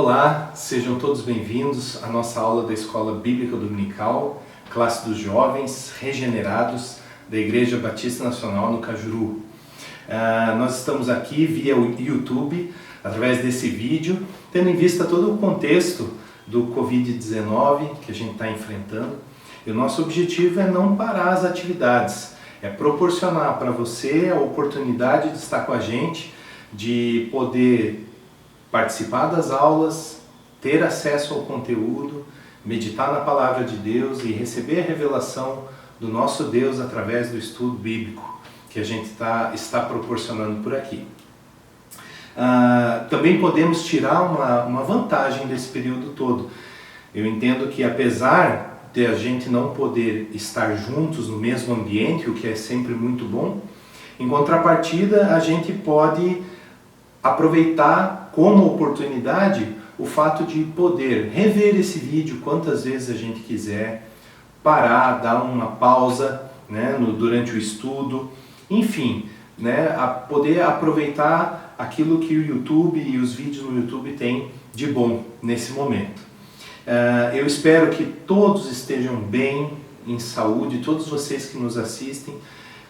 Olá, sejam todos bem-vindos à nossa aula da Escola Bíblica Dominical, classe dos jovens regenerados da Igreja Batista Nacional no Cajuru. Nós estamos aqui via YouTube, através desse vídeo, tendo em vista todo o contexto do Covid-19 que a gente está enfrentando. E o nosso objetivo é não parar as atividades, é proporcionar para você a oportunidade de estar com a gente, de poder participar das aulas, ter acesso ao conteúdo, meditar na Palavra de Deus e receber a revelação do nosso Deus através do estudo bíblico que a gente está proporcionando por aqui. Também podemos tirar uma vantagem desse período todo. Eu entendo que apesar de a gente não poder estar juntos no mesmo ambiente, o que é sempre muito bom, em contrapartida a gente pode aproveitar como oportunidade o fato de poder rever esse vídeo quantas vezes a gente quiser, parar, dar uma pausa, né, durante o estudo, enfim, né, poder aproveitar aquilo que o YouTube e os vídeos no YouTube têm de bom nesse momento. Eu espero que todos estejam bem, em saúde, todos vocês que nos assistem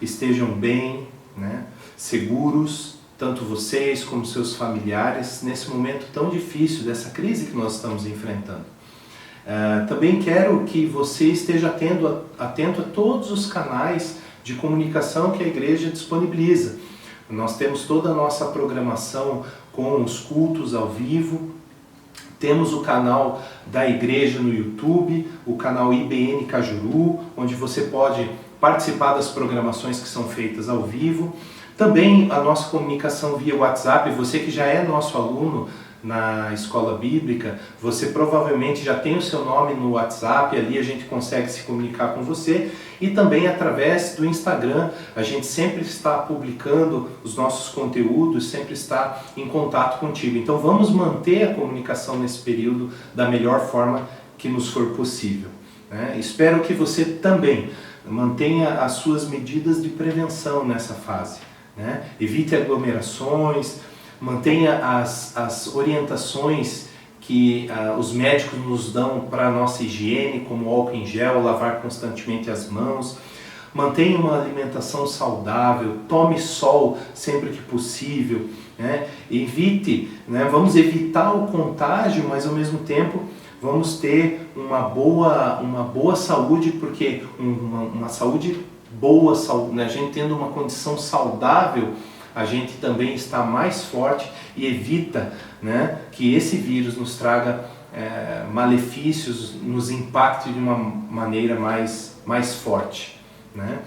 estejam bem, né, seguros, tanto vocês como seus familiares, nesse momento tão difícil dessa crise que nós estamos enfrentando. Também quero que você esteja atento a todos os canais de comunicação que a igreja disponibiliza. Nós temos toda a nossa programação com os cultos ao vivo, temos o canal da igreja no YouTube, o canal IBN Cajuru, onde você pode participar das programações que são feitas ao vivo. Também a nossa comunicação via WhatsApp, você que já é nosso aluno na escola bíblica, você provavelmente já tem o seu nome no WhatsApp, ali a gente consegue se comunicar com você, e também através do Instagram, a gente sempre está publicando os nossos conteúdos, sempre está em contato contigo. Então vamos manter a comunicação nesse período da melhor forma que nos for possível, né? Espero que você também mantenha as suas medidas de prevenção nessa fase, né? Evite aglomerações, mantenha as orientações que os médicos nos dão para a nossa higiene, como álcool em gel, lavar constantemente as mãos, mantenha uma alimentação saudável, tome sol sempre que possível, né? Evite, né? Vamos evitar o contágio, mas ao mesmo tempo vamos ter uma boa saúde, porque uma saúde boa, né? A gente tendo uma condição saudável, a gente também está mais forte e evita, né, que esse vírus nos traga malefícios, nos impacte de uma maneira mais forte, né?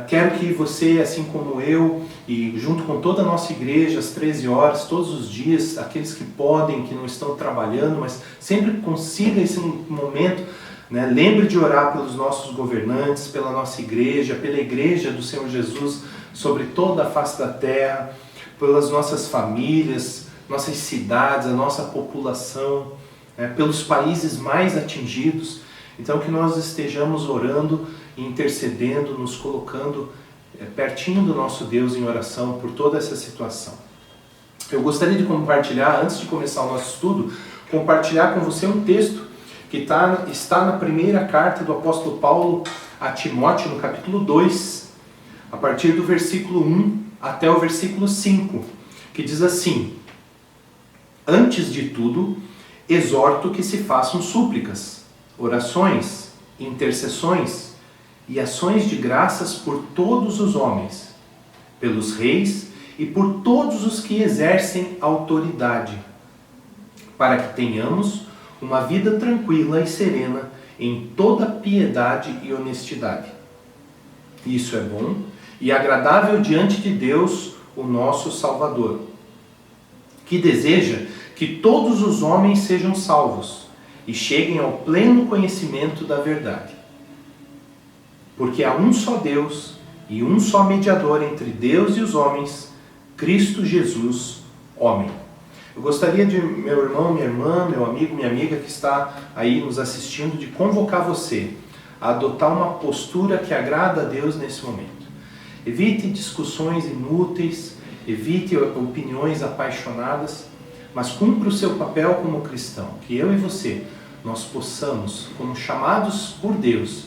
Quero que você, assim como eu, e junto com toda a nossa igreja, às 13 horas, todos os dias, aqueles que podem, que não estão trabalhando, mas sempre consiga esse momento, né? Lembre de orar pelos nossos governantes, pela nossa igreja, pela igreja do Senhor Jesus sobre toda a face da terra, pelas nossas famílias, nossas cidades, a nossa população, né? Pelos países mais atingidos. Então que nós estejamos orando e intercedendo, nos colocando pertinho do nosso Deus em oração por toda essa situação. Eu gostaria de compartilhar, antes de começar o nosso estudo, compartilhar com você um texto que está na primeira carta do apóstolo Paulo a Timóteo, no capítulo 2, a partir do versículo 1 até o versículo 5, que diz assim: Antes de tudo, exorto que se façam súplicas, orações, intercessões e ações de graças por todos os homens, pelos reis e por todos os que exercem autoridade, para que tenhamos uma vida tranquila e serena em toda piedade e honestidade. Isso é bom e agradável diante de Deus, o nosso Salvador, que deseja que todos os homens sejam salvos e cheguem ao pleno conhecimento da verdade. Porque há um só Deus e um só mediador entre Deus e os homens, Cristo Jesus, homem. Eu gostaria de, meu irmão, minha irmã, meu amigo, minha amiga que está aí nos assistindo, de convocar você a adotar uma postura que agrada a Deus nesse momento. Evite discussões inúteis, evite opiniões apaixonadas, mas cumpra o seu papel como cristão, que eu e você, nós possamos, como chamados por Deus,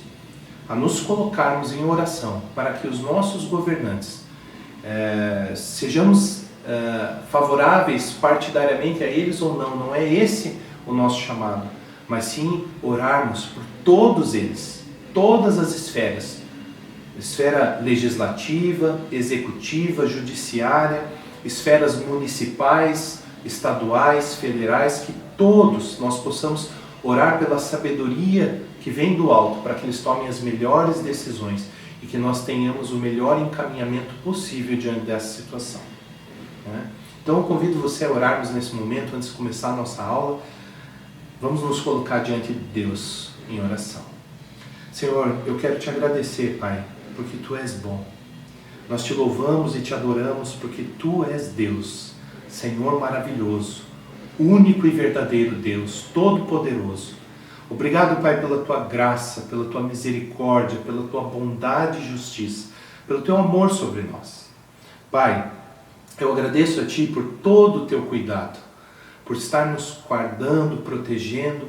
a nos colocarmos em oração para que os nossos governantes sejamos favoráveis partidariamente a eles ou não. Não é esse o nosso chamado, mas sim orarmos por todos eles, todas as esferas, esfera legislativa, executiva, judiciária, esferas municipais, estaduais, federais, que todos nós possamos orar pela sabedoria que vem do alto, para que eles tomem as melhores decisões e que nós tenhamos o melhor encaminhamento possível diante dessa situação. Então eu convido você a orarmos nesse momento, antes de começar a nossa aula. Vamos nos colocar diante de Deus em oração. Senhor, eu quero te agradecer, Pai, porque Tu és bom. Nós te louvamos e te adoramos porque Tu és Deus, Senhor maravilhoso, único e verdadeiro Deus, todo-poderoso. Obrigado, Pai, pela Tua graça, pela Tua misericórdia, pela Tua bondade e justiça, pelo Teu amor sobre nós. Pai, eu agradeço a Ti por todo o Teu cuidado, por estar nos guardando, protegendo,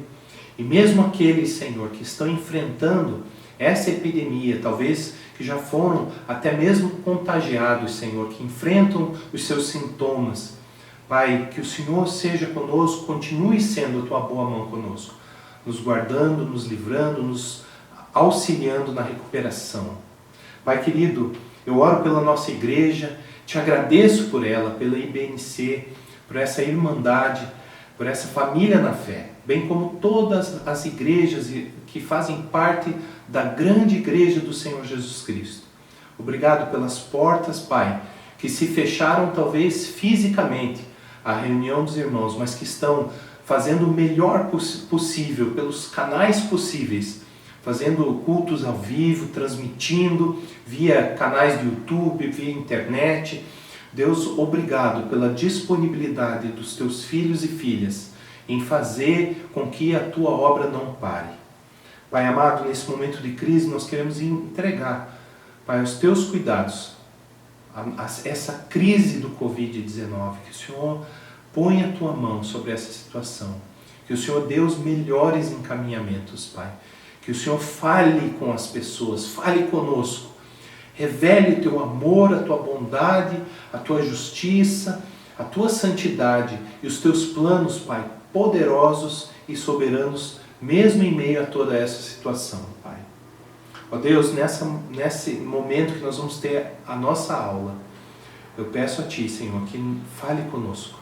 e mesmo aqueles, Senhor, que estão enfrentando essa epidemia, talvez que já foram até mesmo contagiados, Senhor, que enfrentam os seus sintomas. Pai, que o Senhor seja conosco, continue sendo a Tua boa mão conosco, nos guardando, nos livrando, nos auxiliando na recuperação. Pai querido, eu oro pela nossa igreja, te agradeço por ela, pela IBNC, por essa irmandade, por essa família na fé, bem como todas as igrejas que fazem parte da grande igreja do Senhor Jesus Cristo. Obrigado pelas portas, Pai, que se fecharam talvez fisicamente à reunião dos irmãos, mas que estão fazendo o melhor possível, pelos canais possíveis, fazendo cultos ao vivo, transmitindo via canais do YouTube, via internet. Deus, obrigado pela disponibilidade dos Teus filhos e filhas em fazer com que a Tua obra não pare. Pai amado, nesse momento de crise nós queremos entregar, Pai, os Teus cuidados, essa crise do Covid-19, que o Senhor ponha a Tua mão sobre essa situação, que o Senhor dê os melhores encaminhamentos, Pai, que o Senhor fale com as pessoas, fale conosco, revele o Teu amor, a Tua bondade, a Tua justiça, a Tua santidade e os Teus planos, Pai, poderosos e soberanos, mesmo em meio a toda essa situação, Pai. Ó Deus, nesse momento que nós vamos ter a nossa aula, eu peço a Ti, Senhor, que fale conosco.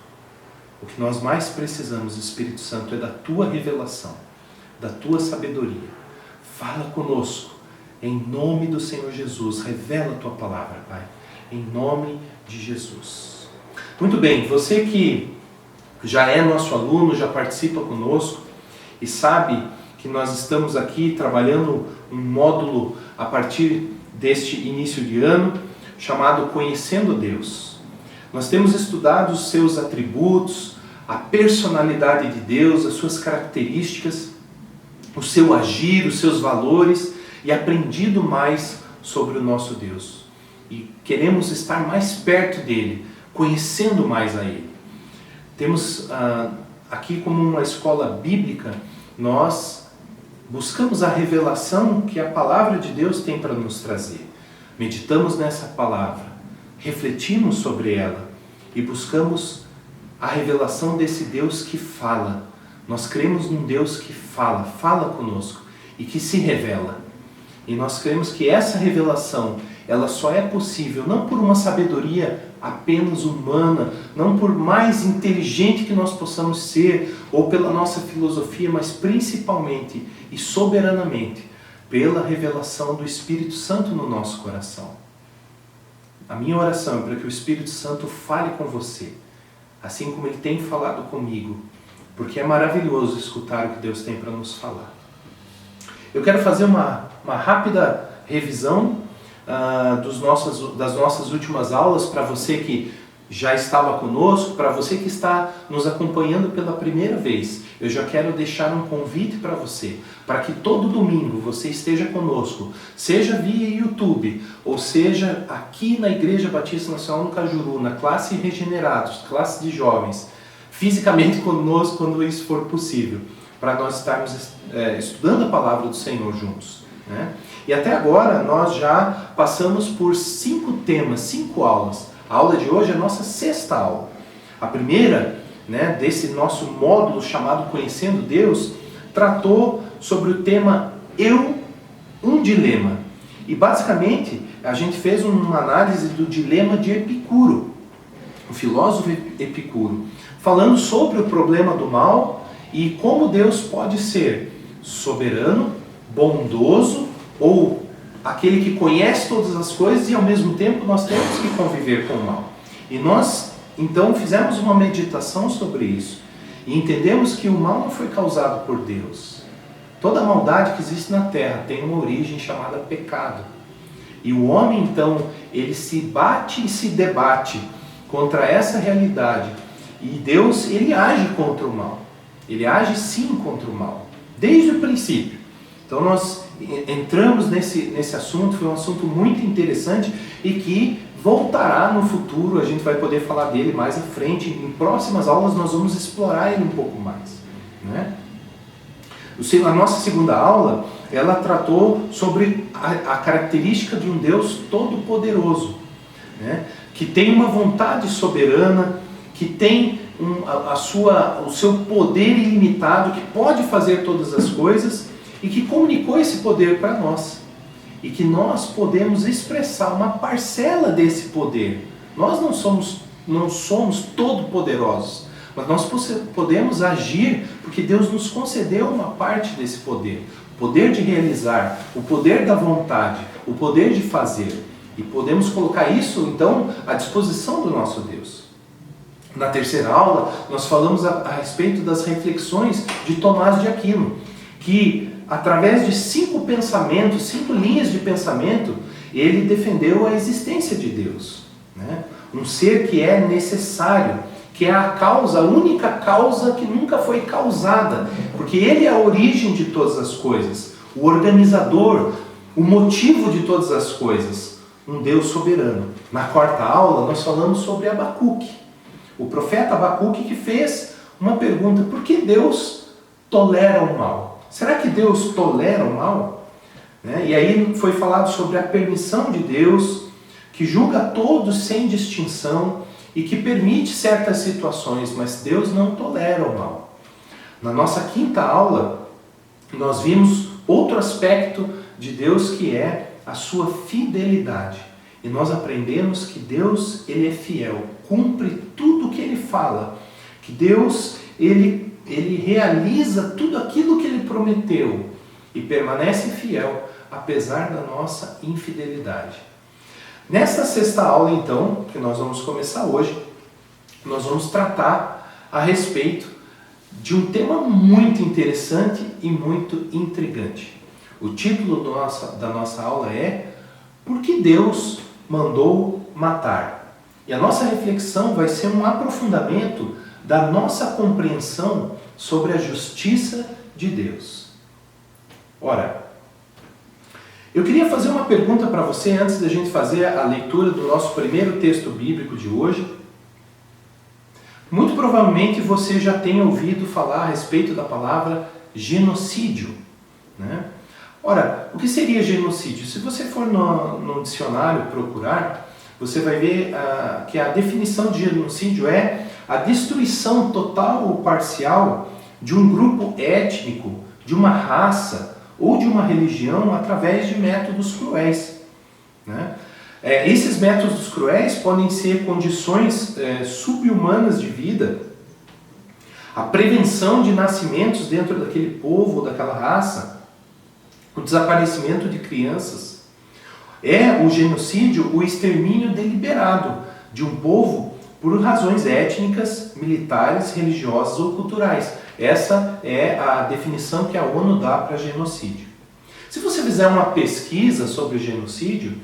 O que nós mais precisamos, Espírito Santo, é da Tua revelação, da Tua sabedoria. Fala conosco, em nome do Senhor Jesus, revela a Tua palavra, Pai, em nome de Jesus. Muito bem, você que já é nosso aluno, já participa conosco e sabe que nós estamos aqui trabalhando um módulo a partir deste início de ano, chamado Conhecendo Deus. Nós temos estudado os seus atributos, a personalidade de Deus, as suas características, o seu agir, os seus valores e aprendido mais sobre o nosso Deus. E queremos estar mais perto dele, conhecendo mais a ele. Temos aqui como uma escola bíblica, nós buscamos a revelação que a palavra de Deus tem para nos trazer. Meditamos nessa palavra, refletimos sobre ela e buscamos a revelação desse Deus que fala. Nós cremos num Deus que fala conosco e que se revela. E nós cremos que essa revelação, ela só é possível não por uma sabedoria apenas humana, não por mais inteligente que nós possamos ser, ou pela nossa filosofia, mas principalmente e soberanamente pela revelação do Espírito Santo no nosso coração. A minha oração é para que o Espírito Santo fale com você, assim como Ele tem falado comigo, porque é maravilhoso escutar o que Deus tem para nos falar. Eu quero fazer uma rápida revisão das nossas últimas aulas, para você que já estava conosco, para você que está nos acompanhando pela primeira vez. Eu já quero deixar um convite para você, para que todo domingo você esteja conosco, seja via YouTube, ou seja aqui na Igreja Batista Nacional no Cajuru, na classe Regenerados, classe de jovens. fisicamente conosco quando isso for possível, para nós estarmos estudando a palavra do Senhor juntos, né? E até agora nós já passamos por 5 temas, 5 aulas. A aula de hoje é a nossa 6ª aula. A primeira, né, desse nosso módulo chamado Conhecendo Deus, tratou sobre o tema Eu, um dilema. E basicamente a gente fez uma análise do dilema de Epicuro, o filósofo Epicuro, falando sobre o problema do mal e como Deus pode ser soberano, bondoso ou aquele que conhece todas as coisas e ao mesmo tempo nós temos que conviver com o mal. E nós então fizemos uma meditação sobre isso e entendemos que o mal não foi causado por Deus. Toda a maldade que existe na terra tem uma origem chamada pecado. E o homem então, ele se bate e se debate contra essa realidade. E Deus, ele age contra o mal. Ele age sim contra o mal, desde o princípio. Então nós entramos nesse assunto, foi um assunto muito interessante e que voltará no futuro, a gente vai poder falar dele mais à frente. Em próximas aulas nós vamos explorar ele um pouco mais, né? A nossa 2ª aula, ela tratou sobre a característica de um Deus todo-poderoso, né? Que tem uma vontade soberana, que tem o seu poder ilimitado, que pode fazer todas as coisas e que comunicou esse poder para nós. E que nós podemos expressar uma parcela desse poder. Nós não somos todo-poderosos, mas nós podemos agir porque Deus nos concedeu uma parte desse poder. O poder de realizar, o poder da vontade, o poder de fazer. E podemos colocar isso, então, à disposição do nosso Deus. Na 3ª aula, nós falamos a respeito das reflexões de Tomás de Aquino, que através de 5 pensamentos, 5 linhas de pensamento, ele defendeu a existência de Deus, né? Um ser que é necessário, que é a causa, a única causa que nunca foi causada, porque ele é a origem de todas as coisas, o organizador, o motivo de todas as coisas, um Deus soberano. Na 4ª aula, nós falamos sobre Abacuque, o profeta Abacuque, que fez uma pergunta: por que Deus tolera o mal? Será que Deus tolera o mal? E aí foi falado sobre a permissão de Deus, que julga todos sem distinção e que permite certas situações, mas Deus não tolera o mal. Na nossa 5ª aula, nós vimos outro aspecto de Deus, que é a sua fidelidade. E nós aprendemos que Deus, ele é fiel, cumpre tudo o que ele fala, que Deus, ele realiza tudo aquilo que ele prometeu e permanece fiel, apesar da nossa infidelidade. Nesta 6ª aula, então, que nós vamos começar hoje, nós vamos tratar a respeito de um tema muito interessante e muito intrigante. O título da nossa aula é Por que Deus mandou matar? E a nossa reflexão vai ser um aprofundamento da nossa compreensão sobre a justiça de Deus. Ora, eu queria fazer uma pergunta para você antes da gente fazer a leitura do nosso primeiro texto bíblico de hoje. Muito provavelmente você já tem ouvido falar a respeito da palavra genocídio, né? Ora, o que seria genocídio? Se você for no dicionário procurar, você vai ver que a definição de genocídio é a destruição total ou parcial de um grupo étnico, de uma raça ou de uma religião através de métodos cruéis, né? Esses métodos cruéis podem ser condições subhumanas de vida, a prevenção de nascimentos dentro daquele povo ou daquela raça, o desaparecimento de crianças. É o genocídio o extermínio deliberado de um povo por razões étnicas, militares, religiosas ou culturais. Essa é a definição que a ONU dá para genocídio. Se você fizer uma pesquisa sobre genocídio,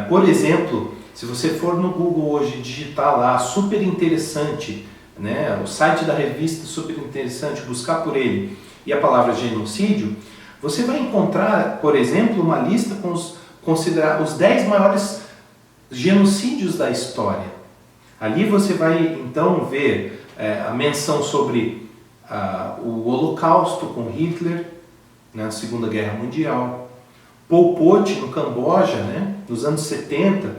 por exemplo, se você for no Google hoje digitar lá super interessante, né, o site da revista Super Interessante, buscar por ele e a palavra genocídio, você vai encontrar, por exemplo, uma lista com os 10 maiores genocídios da história. Ali você vai então ver a menção sobre o Holocausto com Hitler, na Segunda Guerra Mundial, Pol Pot no Camboja, né, nos anos 70,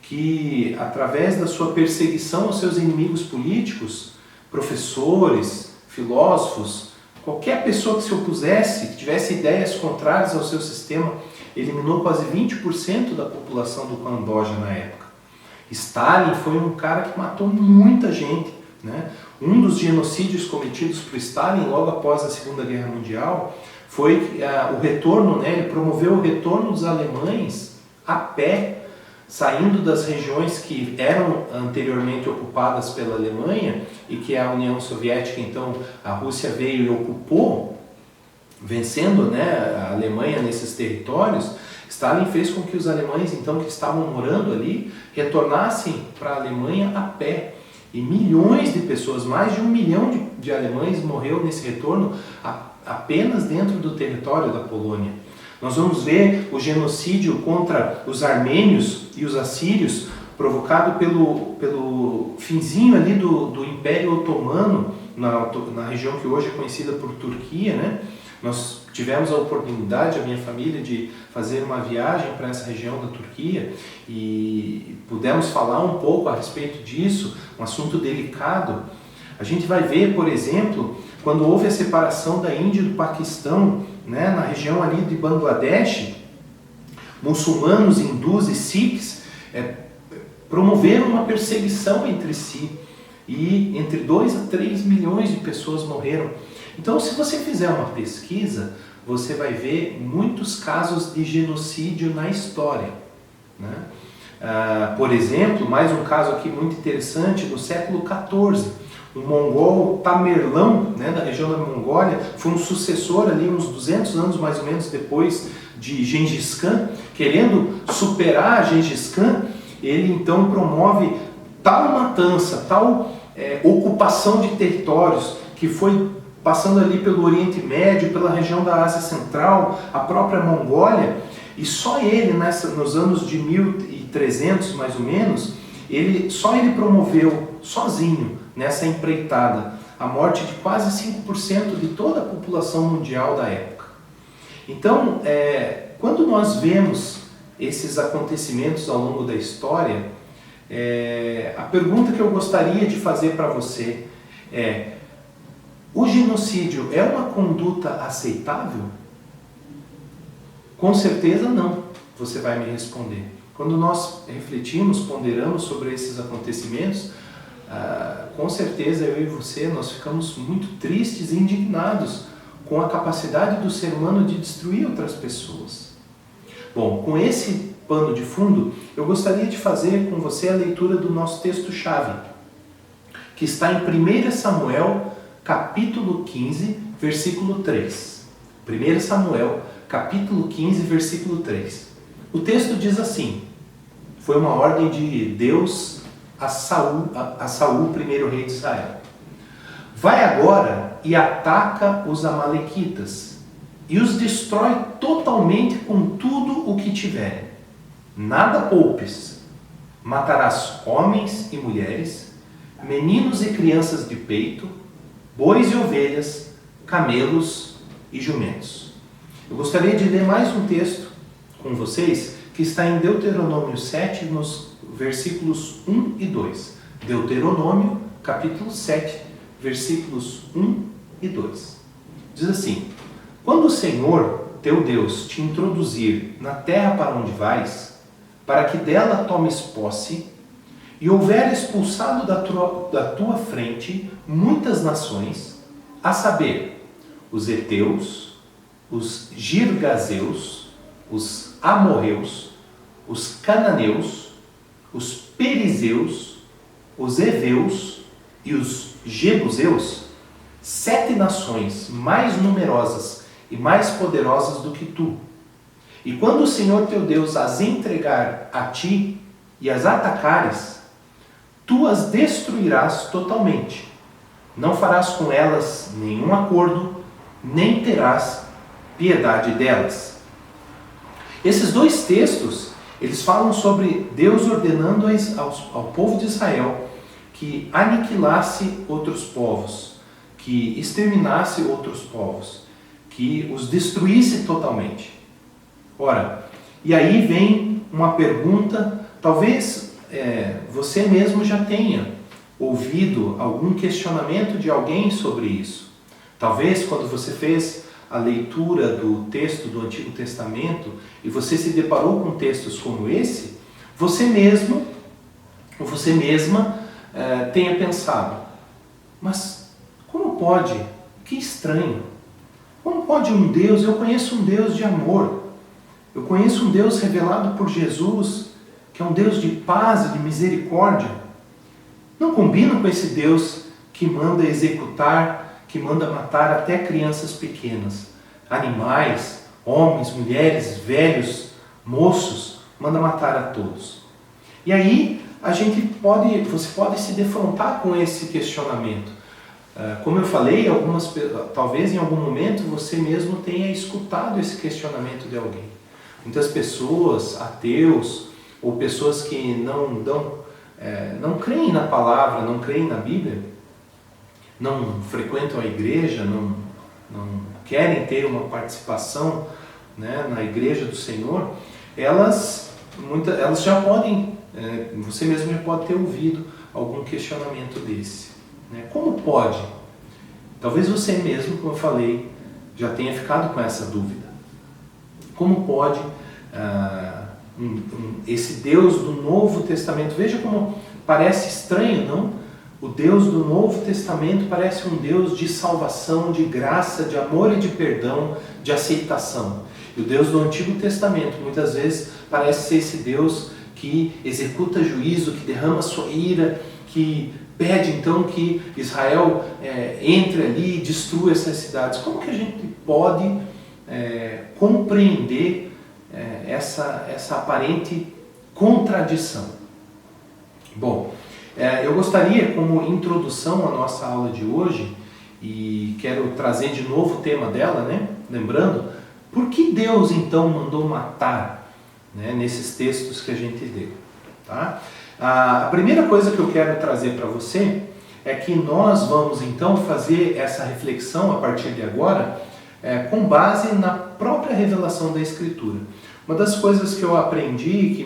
que através da sua perseguição aos seus inimigos políticos, professores, filósofos, qualquer pessoa que se opusesse, que tivesse ideias contrárias ao seu sistema, eliminou quase 20% da população do Camboja na época. Stalin foi um cara que matou muita gente, né? Um dos genocídios cometidos por Stalin logo após a Segunda Guerra Mundial foi o retorno, né? Ele promoveu o retorno dos alemães a pé, saindo das regiões que eram anteriormente ocupadas pela Alemanha e que a União Soviética, então a Rússia veio e ocupou, vencendo, né, a Alemanha nesses territórios. Stalin fez com que os alemães, então, que estavam morando ali, retornassem para a Alemanha a pé. E milhões de pessoas, mais de 1 milhão de alemães morreu nesse retorno apenas dentro do território da Polônia. Nós vamos ver o genocídio contra os armênios e os assírios, provocado pelo finzinho ali do Império Otomano, na região que hoje é conhecida por Turquia, né? Nós tivemos a oportunidade, a minha família, de fazer uma viagem para essa região da Turquia e pudemos falar um pouco a respeito disso, um assunto delicado. A gente vai ver, por exemplo, quando houve a separação da Índia e do Paquistão, né, na região ali de Bangladesh, muçulmanos, hindus e sikhs promoveram uma perseguição entre si e entre 2 a 3 milhões de pessoas morreram. Então, se você fizer uma pesquisa, você vai ver muitos casos de genocídio na história, né? Por exemplo, mais um caso aqui muito interessante, no século XIV, o mongol Tamerlão, né, da região da Mongólia, foi um sucessor ali uns 200 anos mais ou menos depois de Gengis Khan, querendo superar Gengis Khan, ele então promove tal matança, tal ocupação de territórios, que foi passando ali pelo Oriente Médio, pela região da Ásia Central, a própria Mongólia, e só ele, nos anos de 1300 mais ou menos, só ele promoveu sozinho nessa empreitada a morte de quase 5% de toda a população mundial da época. Então, quando nós vemos esses acontecimentos ao longo da história, a pergunta que eu gostaria de fazer para você é: o genocídio é uma conduta aceitável? Com certeza não, você vai me responder. Quando nós refletimos, ponderamos sobre esses acontecimentos, com certeza eu e você, nós ficamos muito tristes e indignados com a capacidade do ser humano de destruir outras pessoas. Bom, com esse pano de fundo, eu gostaria de fazer com você a leitura do nosso texto-chave, que está em 1 Samuel, capítulo 15, versículo 3. 1 Samuel, capítulo 15, versículo 3. O texto diz assim: foi uma ordem de Deus a Saul, primeiro rei de Israel. Vai agora e ataca os amalequitas e os destrói totalmente com tudo o que tiverem. Nada poupes. Matarás homens e mulheres, meninos e crianças de peito, bois e ovelhas, camelos e jumentos. Eu gostaria de ler mais um texto com vocês, que está em Deuteronômio 7, nos versículos 1 e 2. Deuteronômio, capítulo 7, versículos 1 e 2. Diz assim: quando o Senhor, teu Deus, te introduzir na terra para onde vais, para que dela tomes posse, e houver expulsado da tua frente muitas nações, a saber, os heteus, os girgazeus, os amorreus, os cananeus, os perizeus, os heveus e os jebuseus, 7 nações mais numerosas e mais poderosas do que tu. E quando o Senhor teu Deus as entregar a ti e as atacares, tu as destruirás totalmente. Não farás com elas nenhum acordo, nem terás piedade delas. Esses dois textos, eles falam sobre Deus ordenando ao povo de Israel que aniquilasse outros povos, que exterminasse outros povos, que os destruísse totalmente. Ora, e aí vem uma pergunta, talvez você mesmo já tenha ouvido algum questionamento de alguém sobre isso. Talvez quando você fez a leitura do texto do Antigo Testamento e você se deparou com textos como esse, você mesmo ou você mesma tenha pensado, mas como pode? Que estranho! Como pode um Deus, eu conheço um Deus de amor, eu conheço um Deus revelado por Jesus, que é um Deus de paz e de misericórdia. Não combina com esse Deus que manda executar, que manda matar até crianças pequenas, animais, homens, mulheres, velhos, moços, manda matar a todos. E aí você pode se defrontar com esse questionamento. Como eu falei, talvez em algum momento você mesmo tenha escutado esse questionamento de alguém. Muitas pessoas, ateus, ou pessoas que não creem na palavra, não creem na Bíblia, não frequentam a igreja, não querem ter uma participação, né, na igreja do Senhor, elas já podem, você mesmo já pode ter ouvido algum questionamento desse. Né? Como pode? Talvez você mesmo, como eu falei, já tenha ficado com essa dúvida. Como pode esse Deus do Novo Testamento, veja como parece estranho, não? O Deus do Novo Testamento parece um Deus de salvação, de graça, de amor e de perdão, de aceitação. E o Deus do Antigo Testamento muitas vezes parece ser esse Deus que executa juízo, que derrama sua ira, que pede então que Israel entre ali e destrua essas cidades. Como que a gente pode compreender essa aparente contradição? Bom, eu gostaria, como introdução à nossa aula de hoje, e quero trazer de novo o tema dela, né? Lembrando, por que Deus então mandou matar, né, nesses textos que a gente leu? Tá? A primeira coisa que eu quero trazer para você é que nós vamos então fazer essa reflexão a partir de agora com base na própria revelação da Escritura. Uma das coisas que eu aprendi,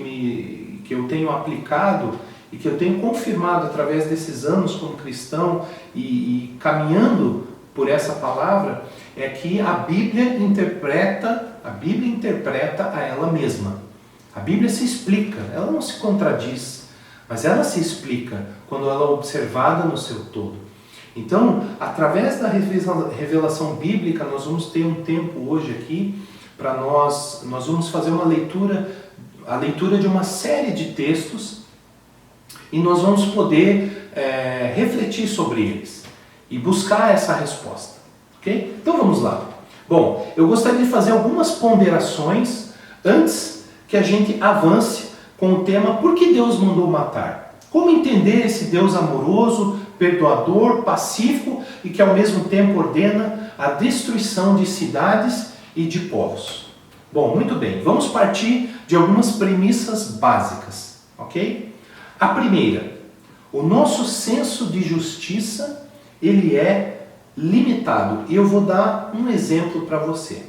que eu tenho aplicado e que eu tenho confirmado através desses anos como cristão e caminhando por essa palavra, é que a Bíblia interpreta a ela mesma. A Bíblia se explica, ela não se contradiz, mas ela se explica quando ela é observada no seu todo. Então, através da revelação bíblica, nós vamos ter um tempo hoje aqui para nós vamos fazer a leitura de uma série de textos e nós vamos poder refletir sobre eles e buscar essa resposta. Ok? Então vamos lá. Bom, eu gostaria de fazer algumas ponderações antes que a gente avance com o tema por que Deus mandou matar? Como entender esse Deus amoroso, perdoador, pacífico e que ao mesmo tempo ordena a destruição de cidades e de povos? Bom, muito bem, vamos partir de algumas premissas básicas, ok? A primeira, o nosso senso de justiça, ele é limitado. E eu vou dar um exemplo para você.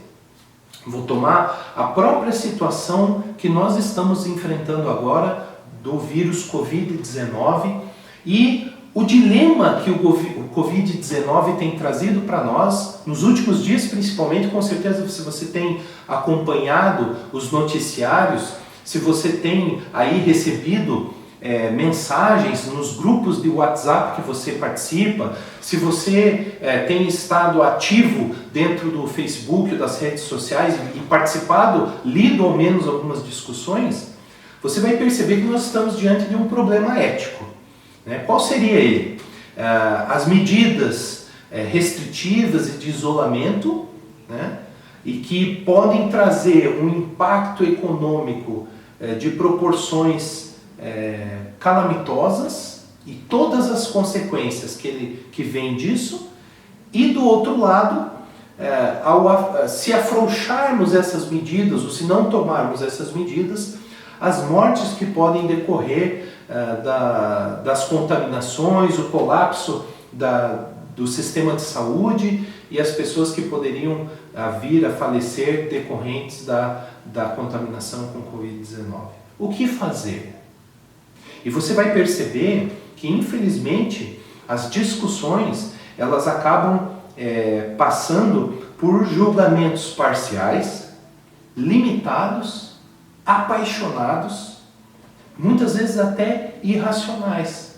Vou tomar a própria situação que nós estamos enfrentando agora do vírus Covid-19 e o dilema que o Covid-19 tem trazido para nós nos últimos dias, principalmente. Com certeza, se você tem acompanhado os noticiários, se você tem aí recebido mensagens nos grupos de WhatsApp que você participa, se você tem estado ativo dentro do Facebook, das redes sociais e participado, lido ao menos algumas discussões, você vai perceber que nós estamos diante de um problema ético. Né? Qual seria ele? As medidas restritivas e de isolamento, né? E que podem trazer um impacto econômico de proporções calamitosas e todas as consequências que vêm disso, e do outro lado, se afrouxarmos essas medidas ou se não tomarmos essas medidas, as mortes que podem decorrer das contaminações, o colapso do sistema de saúde e as pessoas que poderiam vir a falecer decorrentes da contaminação com Covid-19. O que fazer? E você vai perceber que, infelizmente, as discussões elas acabam passando por julgamentos parciais, limitados, apaixonados, muitas vezes até irracionais.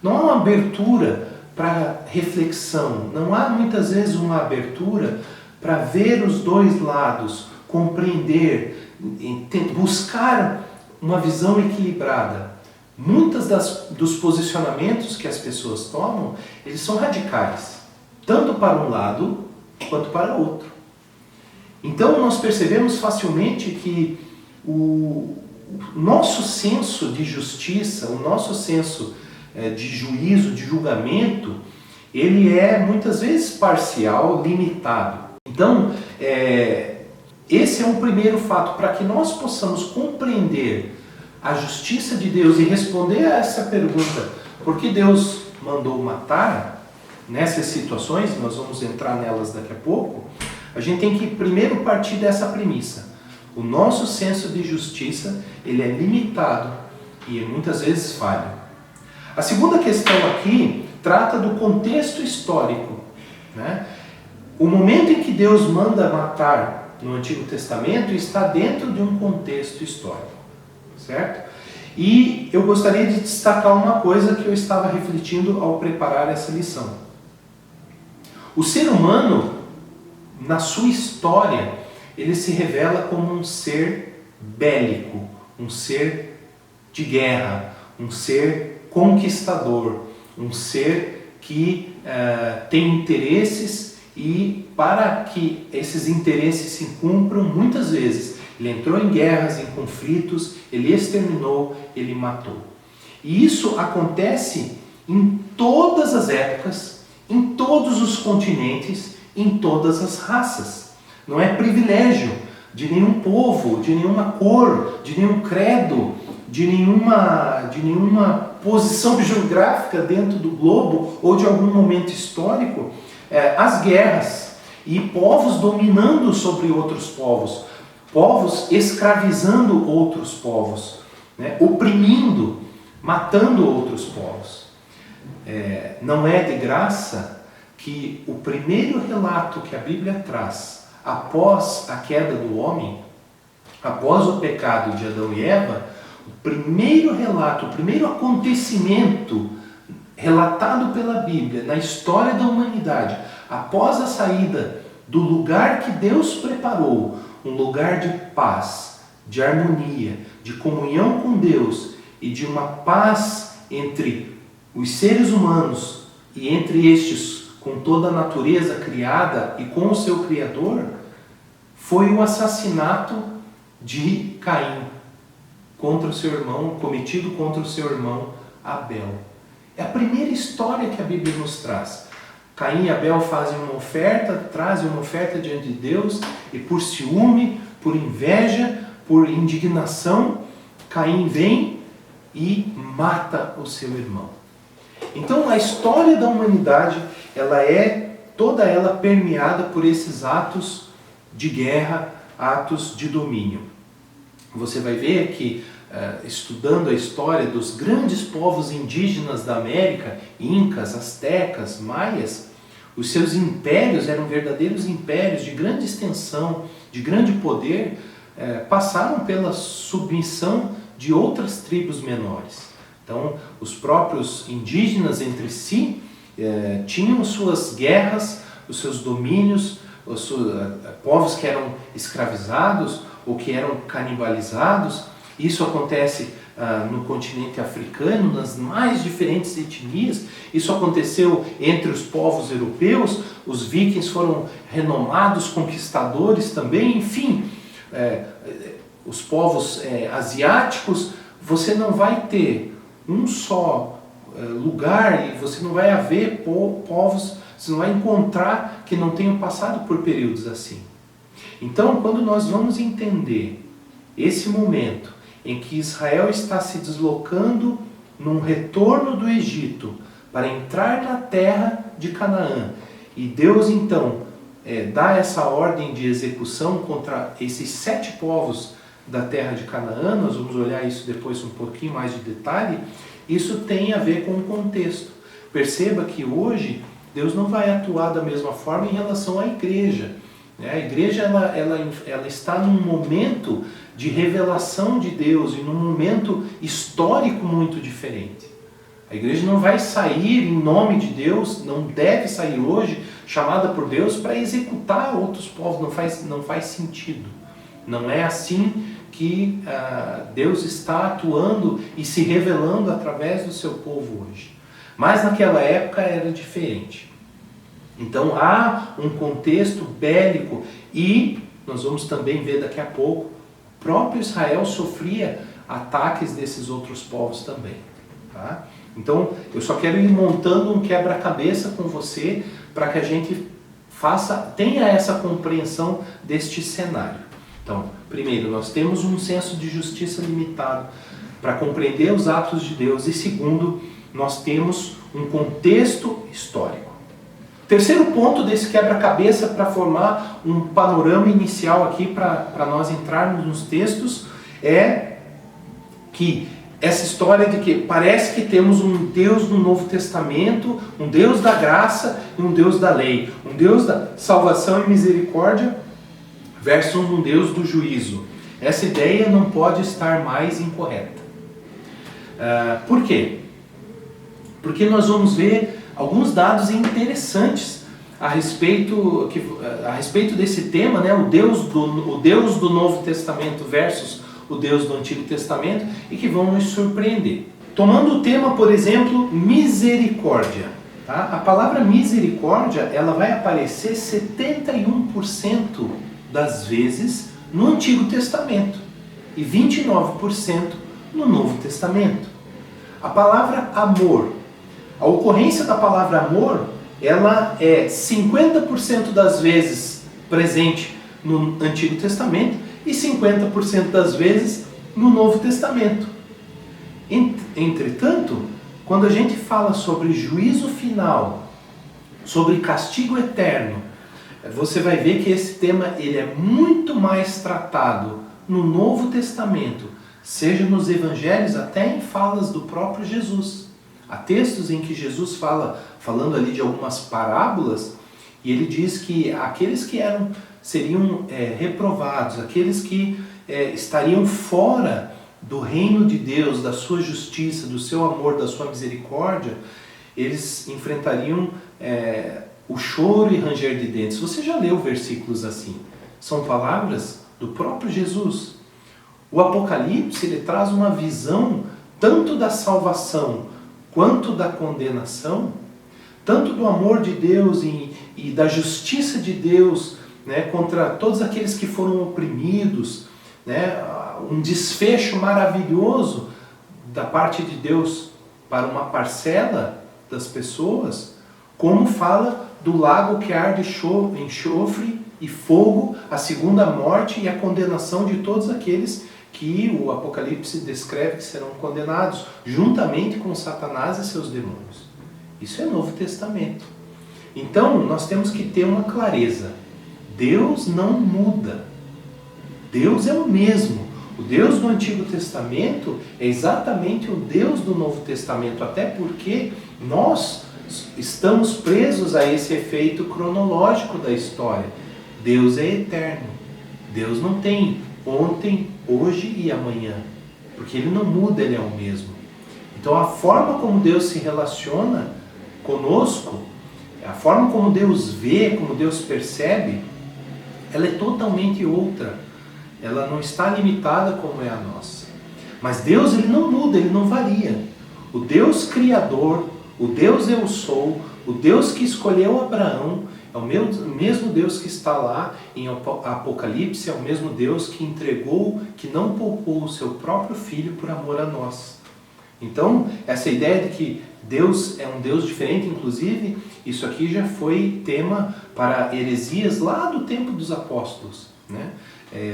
Não há uma abertura para reflexão, não há muitas vezes uma abertura para ver os dois lados, compreender, buscar uma visão equilibrada. Muitos dos posicionamentos que as pessoas tomam, eles são radicais, tanto para um lado quanto para o outro. Então nós percebemos facilmente que o nosso senso de justiça, o nosso senso de juízo, de julgamento, ele é muitas vezes parcial, limitado. Então, esse é um primeiro fato, para que nós possamos compreender a justiça de Deus e responder a essa pergunta, por que Deus mandou matar nessas situações, nós vamos entrar nelas daqui a pouco, a gente tem que primeiro partir dessa premissa. O nosso senso de justiça, ele é limitado e muitas vezes falha. A segunda questão aqui trata do contexto histórico, né? O momento em que Deus manda matar no Antigo Testamento está dentro de um contexto histórico, certo? E eu gostaria de destacar uma coisa que eu estava refletindo ao preparar essa lição. O ser humano, na sua história, ele se revela como um ser bélico, um ser de guerra, um ser conquistador, um ser que tem interesses e para que esses interesses se cumpram, muitas vezes ele entrou em guerras, em conflitos, ele exterminou, ele matou. E isso acontece em todas as épocas, em todos os continentes, em todas as raças. Não é privilégio de nenhum povo, de nenhuma cor, de nenhum credo, de nenhuma posição geográfica dentro do globo ou de algum momento histórico, as guerras e povos dominando sobre outros povos, povos escravizando outros povos, né? Oprimindo, matando outros povos. Não é de graça que o primeiro relato que a Bíblia traz após a queda do homem, após o pecado de Adão e Eva, o primeiro relato, o primeiro acontecimento relatado pela Bíblia na história da humanidade, após a saída do lugar que Deus preparou, um lugar de paz, de harmonia, de comunhão com Deus e de uma paz entre os seres humanos e entre estes com toda a natureza criada e com o seu Criador, foi o assassinato de Caim contra o seu irmão, cometido contra o seu irmão Abel. É a primeira história que a Bíblia nos traz. Caim e Abel fazem uma oferta, trazem uma oferta diante de Deus e por ciúme, por inveja, por indignação, Caim vem e mata o seu irmão. Então a história da humanidade, ela é toda ela permeada por esses atos de guerra, atos de domínio. Você vai ver que, estudando a história dos grandes povos indígenas da América, incas, astecas, maias, os seus impérios eram verdadeiros impérios de grande extensão, de grande poder, passaram pela submissão de outras tribos menores. Então, os próprios indígenas entre si tinham suas guerras, os seus domínios, os povos que eram escravizados ou que eram canibalizados. Isso acontece no continente africano, nas mais diferentes etnias. Isso aconteceu entre os povos europeus. Os vikings foram renomados conquistadores também. Enfim, os povos asiáticos, você não vai ter um só lugar e você não vai haver povos, você não vai encontrar que não tenham passado por períodos assim. Então, quando nós vamos entender esse momento em que Israel está se deslocando num retorno do Egito para entrar na terra de Canaã. E Deus então dá essa ordem de execução contra esses 7 povos da terra de Canaã. Nós vamos olhar isso depois um pouquinho mais de detalhe. Isso tem a ver com o contexto. Perceba que hoje Deus não vai atuar da mesma forma em relação à igreja. A igreja ela está num momento de revelação de Deus e num momento histórico muito diferente. A igreja não vai sair em nome de Deus, não deve sair hoje, chamada por Deus para executar outros povos, não faz sentido. Não é assim que Deus está atuando e se revelando através do seu povo hoje. Mas naquela época era diferente. Então há um contexto bélico e nós vamos também ver daqui a pouco, o próprio Israel sofria ataques desses outros povos também. Tá? Então eu só quero ir montando um quebra-cabeça com você para que a gente tenha essa compreensão deste cenário. Então, primeiro, nós temos um senso de justiça limitado para compreender os atos de Deus e segundo, nós temos um contexto histórico. Terceiro ponto desse quebra-cabeça para formar um panorama inicial aqui para nós entrarmos nos textos é que essa história de que parece que temos um Deus no Novo Testamento, um Deus da graça e um Deus da lei, um Deus da salvação e misericórdia versus um Deus do juízo. Essa ideia não pode estar mais incorreta. Por quê? Porque nós vamos ver alguns dados interessantes a respeito desse tema, né? o Deus do Novo Testamento versus o Deus do Antigo Testamento, e que vão nos surpreender. Tomando o tema, por exemplo, misericórdia. Tá? A palavra misericórdia ela vai aparecer 71% das vezes no Antigo Testamento e 29% no Novo Testamento. A palavra amor, a ocorrência da palavra amor, ela é 50% das vezes presente no Antigo Testamento e 50% das vezes no Novo Testamento. Entretanto, quando a gente fala sobre juízo final, sobre castigo eterno, você vai ver que esse tema ele é muito mais tratado no Novo Testamento, seja nos Evangelhos, até em falas do próprio Jesus. Há textos em que Jesus falando ali de algumas parábolas, e ele diz que aqueles que seriam reprovados, aqueles que estariam fora do reino de Deus, da sua justiça, do seu amor, da sua misericórdia, eles enfrentariam o choro e ranger de dentes. Você já leu versículos assim? São palavras do próprio Jesus. O Apocalipse ele traz uma visão tanto da salvação quanto da condenação, tanto do amor de Deus e da justiça de Deus, né, contra todos aqueles que foram oprimidos, né, um desfecho maravilhoso da parte de Deus para uma parcela das pessoas, como fala do lago que arde enxofre e fogo, a segunda morte e a condenação de todos aqueles que o Apocalipse descreve que serão condenados, juntamente com Satanás e seus demônios. Isso é Novo Testamento. Então, nós temos que ter uma clareza. Deus não muda. Deus é o mesmo. O Deus do Antigo Testamento é exatamente o Deus do Novo Testamento, até porque nós estamos presos a esse efeito cronológico da história. Deus é eterno. Deus não tem ontem, hoje e amanhã, porque Ele não muda, Ele é o mesmo. Então a forma como Deus se relaciona conosco, a forma como Deus vê, como Deus percebe, ela é totalmente outra. Ela não está limitada como é a nossa. Mas Deus, Ele não muda, Ele não varia. O Deus Criador, o Deus Eu Sou, o Deus que escolheu Abraão, é o mesmo Deus que está lá em Apocalipse, é o mesmo Deus que entregou, que não poupou o seu próprio Filho por amor a nós. Então, essa ideia de que Deus é um Deus diferente, inclusive, isso aqui já foi tema para heresias lá do tempo dos apóstolos. né?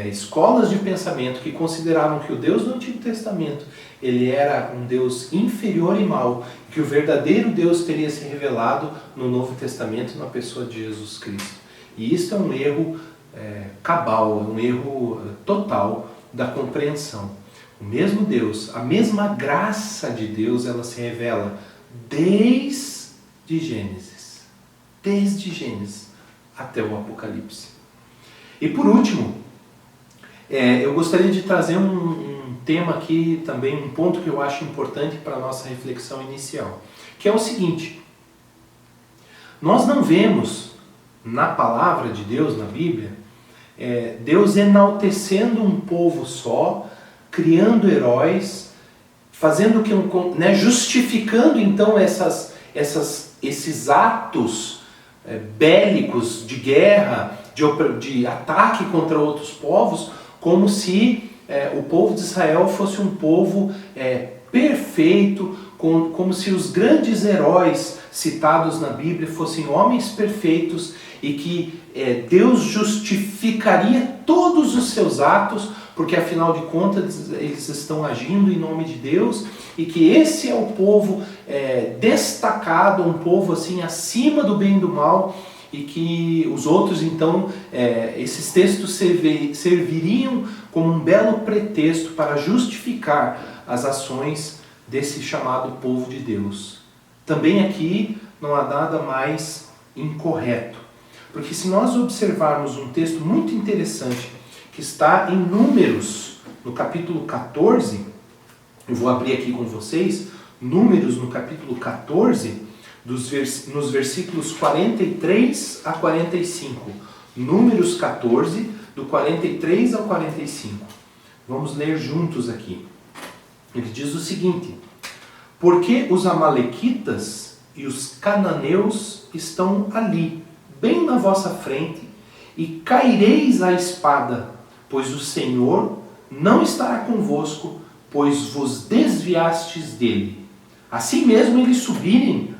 Escolas de pensamento que consideravam que o Deus do Antigo Testamento ele era um Deus inferior e mau, que o verdadeiro Deus teria se revelado no Novo Testamento na pessoa de Jesus Cristo. E isso é um erro cabal, é um erro total da compreensão. O mesmo Deus, a mesma graça de Deus, ela se revela desde Gênesis até o Apocalipse. E por último, eu gostaria de trazer um tema aqui também, um ponto que eu acho importante para a nossa reflexão inicial, que é o seguinte: nós não vemos na palavra de Deus, na Bíblia, Deus enaltecendo um povo só, criando heróis, fazendo que justificando então esses atos bélicos de guerra, de ataque contra outros povos, como se o povo de Israel fosse um povo perfeito, como se os grandes heróis citados na Bíblia fossem homens perfeitos e que Deus justificaria todos os seus atos, porque afinal de contas eles estão agindo em nome de Deus, e que esse é o povo destacado, um povo assim acima do bem e do mal, e que os outros então, esses textos serviriam como um belo pretexto para justificar as ações desse chamado povo de Deus. Também aqui não há nada mais incorreto, porque se nós observarmos um texto muito interessante que está em Números, no capítulo 14, eu vou abrir aqui com vocês, Números no capítulo 14, nos versículos 43 a 45. Números 14, do 43 ao 45. Vamos ler juntos aqui. Ele diz o seguinte: porque os amalequitas e os cananeus estão ali, bem na vossa frente, e caireis à espada, pois o Senhor não estará convosco, pois vos desviastes dele. Assim mesmo eles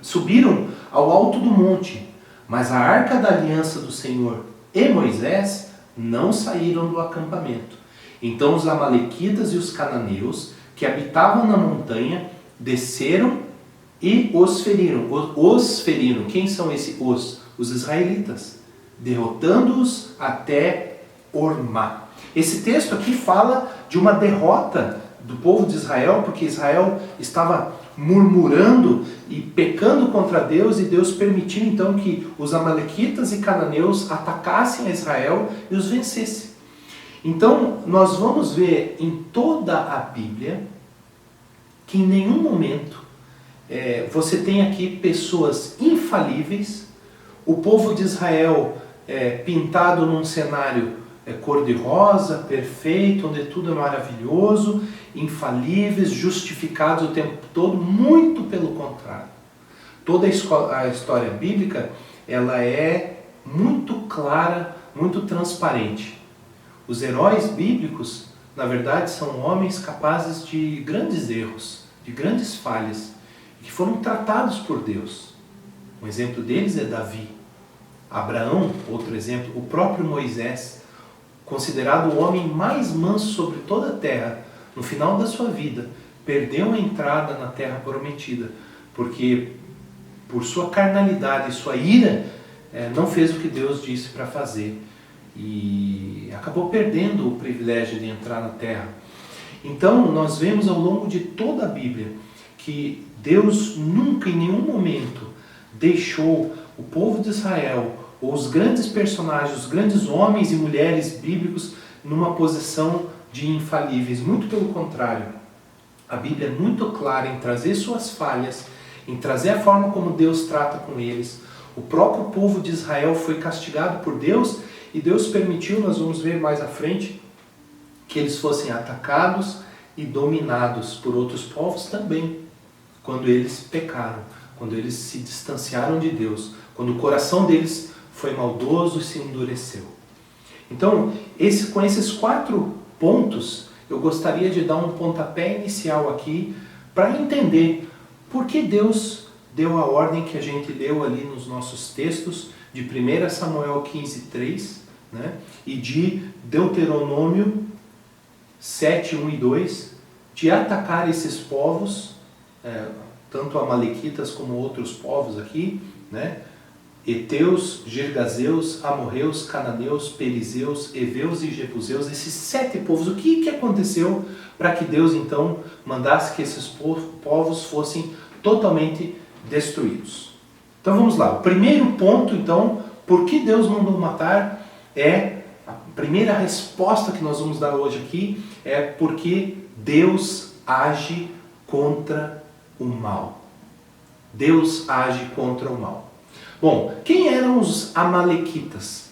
subiram ao alto do monte, mas a arca da aliança do Senhor e Moisés não saíram do acampamento. Então os amalequitas e os cananeus, que habitavam na montanha, desceram e os feriram. Os feriram. Quem são esses os? Os israelitas, derrotando-os até Ormá. Esse texto aqui fala de uma derrota do povo de Israel, porque Israel estava murmurando e pecando contra Deus, e Deus permitiu então que os amalequitas e cananeus atacassem a Israel e os vencessem. Então nós vamos ver em toda a Bíblia que em nenhum momento você tem aqui pessoas infalíveis, o povo de Israel pintado num cenário cor-de-rosa, perfeito, onde tudo é maravilhoso, infalíveis, justificados o tempo todo. Muito pelo contrário. Toda a história bíblica ela é muito clara, muito transparente. Os heróis bíblicos, na verdade, são homens capazes de grandes erros, de grandes falhas, que foram tratados por Deus. Um exemplo deles é Davi. Abraão, outro exemplo, o próprio Moisés, considerado o homem mais manso sobre toda a terra, no final da sua vida, perdeu a entrada na terra prometida, porque por sua carnalidade e sua ira, não fez o que Deus disse para fazer, e acabou perdendo o privilégio de entrar na terra. Então, nós vemos ao longo de toda a Bíblia que Deus nunca, em nenhum momento, deixou o povo de Israel, ou os grandes personagens, os grandes homens e mulheres bíblicos, numa posição de infalíveis. Muito pelo contrário. A Bíblia é muito clara em trazer suas falhas, em trazer a forma como Deus trata com eles. O próprio povo de Israel foi castigado por Deus, e Deus permitiu, nós vamos ver mais à frente, que eles fossem atacados e dominados por outros povos também, quando eles pecaram, quando eles se distanciaram de Deus, quando o coração deles foi maldoso e se endureceu. Então, com esses 4 pontos, eu gostaria de dar um pontapé inicial aqui para entender por que Deus deu a ordem que a gente leu ali nos nossos textos de 1 Samuel 15:3, né? E de Deuteronômio 7, 1 e 2, de atacar esses povos, tanto amalequitas como outros povos aqui, né? Heteus, Gergazeus, Amorreus, Cananeus, Perizeus, Eveus e Jebuseus, esses 7 povos. O que aconteceu para que Deus então mandasse que esses povos fossem totalmente destruídos? Então vamos lá. O primeiro ponto, então, por que Deus mandou matar, a primeira resposta que nós vamos dar hoje aqui é porque Deus age contra o mal. Deus age contra o mal. Bom, quem eram os amalequitas?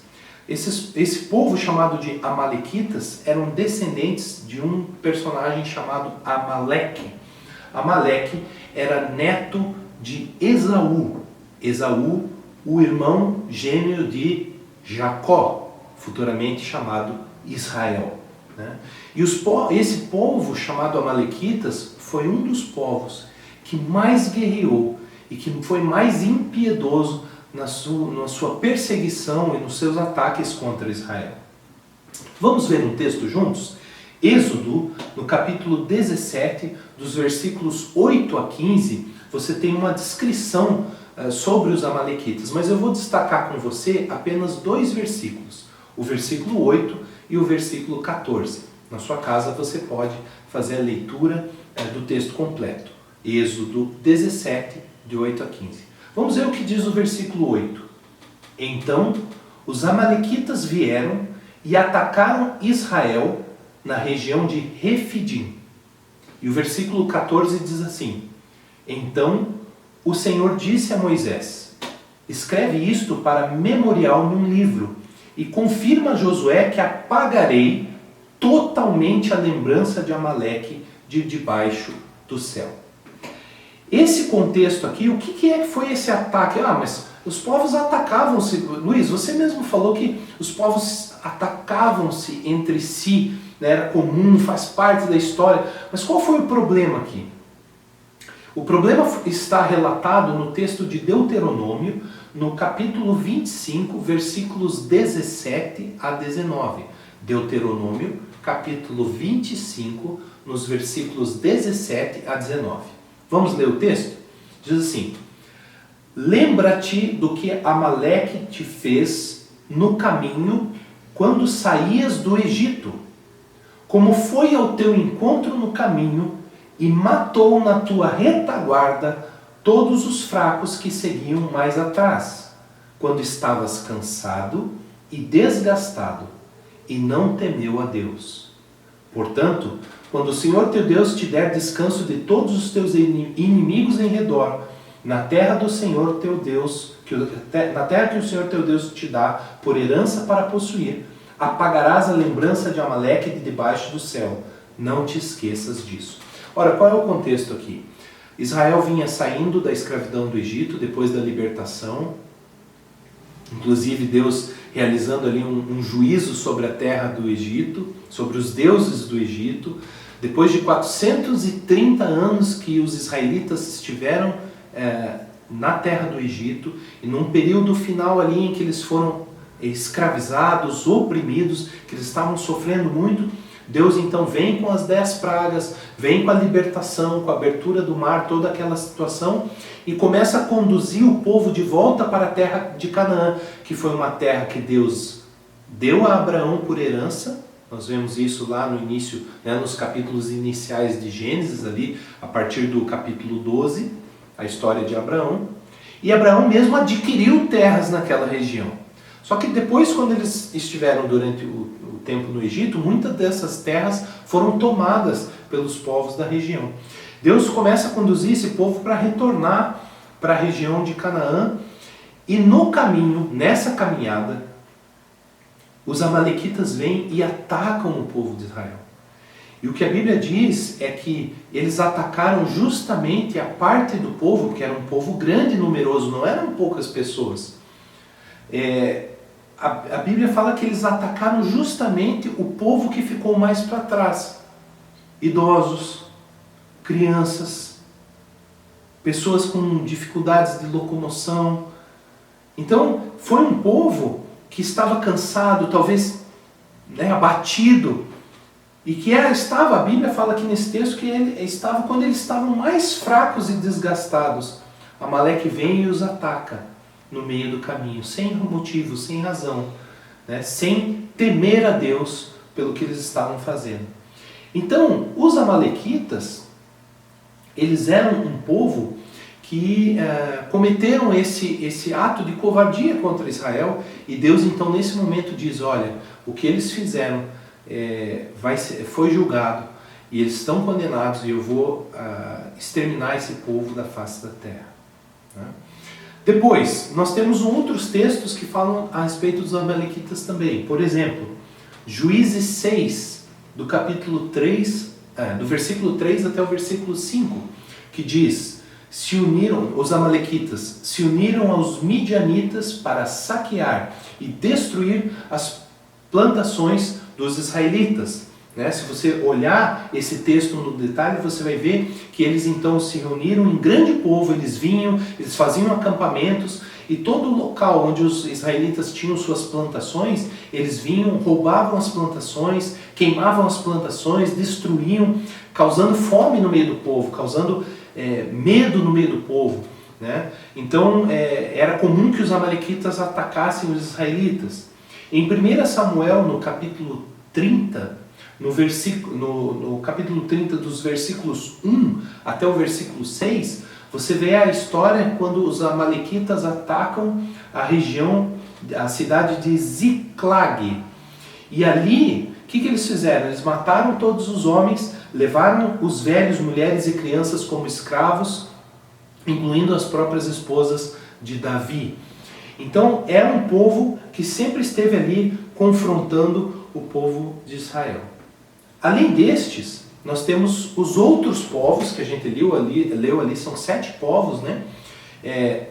Esse povo chamado de amalequitas eram descendentes de um personagem chamado Amaleque. Amaleque era neto de Esaú. Esaú, o irmão gêmeo de Jacó, futuramente chamado Israel, né? E esse povo chamado amalequitas foi um dos povos que mais guerreou e que foi mais impiedoso na sua perseguição e nos seus ataques contra Israel. Vamos ver um texto juntos? Êxodo, no capítulo 17, dos versículos 8 a 15, você tem uma descrição sobre os amalequitas, mas eu vou destacar com você apenas 2 versículos, o versículo 8 e o versículo 14. Na sua casa você pode fazer a leitura do texto completo. Êxodo 17, de 8 a 15. Vamos ver o que diz o versículo 8. Então os amalequitas vieram e atacaram Israel na região de Refidim. E o versículo 14 diz assim: Então o Senhor disse a Moisés: Escreve isto para memorial num livro e confirma a Josué que apagarei totalmente a lembrança de Amaleque de debaixo do céu. Esse contexto aqui, o que foi esse ataque? Mas os povos atacavam-se. Luiz, você mesmo falou que os povos atacavam-se entre si, né? Era comum, faz parte da história. Mas qual foi o problema aqui? O problema está relatado no texto de Deuteronômio, no capítulo 25, versículos 17 a 19. Deuteronômio, capítulo 25, nos versículos 17 a 19. Vamos ler o texto? Diz assim: Lembra-te do que Amaleque te fez no caminho quando saías do Egito, como foi ao teu encontro no caminho e matou na tua retaguarda todos os fracos que seguiam mais atrás, quando estavas cansado e desgastado, e não temeu a Deus. Portanto, quando o Senhor teu Deus te der descanso de todos os teus inimigos em redor, na terra do Senhor teu Deus, na terra que o Senhor teu Deus te dá por herança para possuir, apagarás a lembrança de Amaleque de debaixo do céu. Não te esqueças disso. Ora, qual é o contexto aqui? Israel vinha saindo da escravidão do Egito depois da libertação, inclusive Deus realizando ali um juízo sobre a terra do Egito, sobre os deuses do Egito. Depois de 430 anos que os israelitas estiveram na terra do Egito, e num período final ali em que eles foram escravizados, oprimidos, que eles estavam sofrendo muito, Deus então vem com as 10 pragas, vem com a libertação, com a abertura do mar, toda aquela situação, e começa a conduzir o povo de volta para a terra de Canaã, que foi uma terra que Deus deu a Abraão por herança. Nós vemos isso lá no início, né, nos capítulos iniciais de Gênesis, ali, a partir do capítulo 12, a história de Abraão. E Abraão mesmo adquiriu terras naquela região. Só que depois, quando eles estiveram durante o tempo no Egito, muitas dessas terras foram tomadas pelos povos da região. Deus começa a conduzir esse povo para retornar para a região de Canaã, e no caminho, nessa caminhada, os amalequitas vêm e atacam o povo de Israel. E o que a Bíblia diz é que eles atacaram justamente a parte do povo, que era um povo grande e numeroso, não eram poucas pessoas. A Bíblia fala que eles atacaram justamente o povo que ficou mais para trás. Idosos, crianças, pessoas com dificuldades de locomoção. Então, foi um povo que estava cansado, talvez, né, abatido, e que estava, a Bíblia fala aqui nesse texto que ele estava quando eles estavam mais fracos e desgastados. Amaleque vem e os ataca no meio do caminho, sem motivo, sem razão, né, sem temer a Deus pelo que eles estavam fazendo. Então, os amalequitas, eles eram um povo que cometeram esse ato de covardia contra Israel, e Deus então nesse momento diz, olha, o que eles fizeram foi julgado, e eles estão condenados, e eu vou exterminar esse povo da face da terra. Né? Depois, nós temos outros textos que falam a respeito dos amalequitas também. Por exemplo, Juízes 6, do capítulo 3, do versículo 3 até o versículo 5, que diz, os amalequitas se uniram aos midianitas para saquear e destruir as plantações dos israelitas. Né? Se você olhar esse texto no detalhe, você vai ver que eles então se reuniram em grande povo, eles vinham, eles faziam acampamentos, e todo o local onde os israelitas tinham suas plantações, eles vinham, roubavam as plantações, queimavam as plantações, destruíam, causando fome no meio do povo, causando medo no meio do povo. Né? Então era comum que os amalequitas atacassem os israelitas. Em 1 Samuel, no capítulo 30, no capítulo 30, dos versículos 1 até o versículo 6, você vê a história quando os amalequitas atacam a região, a cidade de Ziclag. E ali, o que eles fizeram? Eles mataram todos os homens, levaram os velhos, mulheres e crianças como escravos, incluindo as próprias esposas de Davi. Então, era um povo que sempre esteve ali confrontando o povo de Israel. Além destes, nós temos os outros povos que a gente leu ali, são 7 povos, né?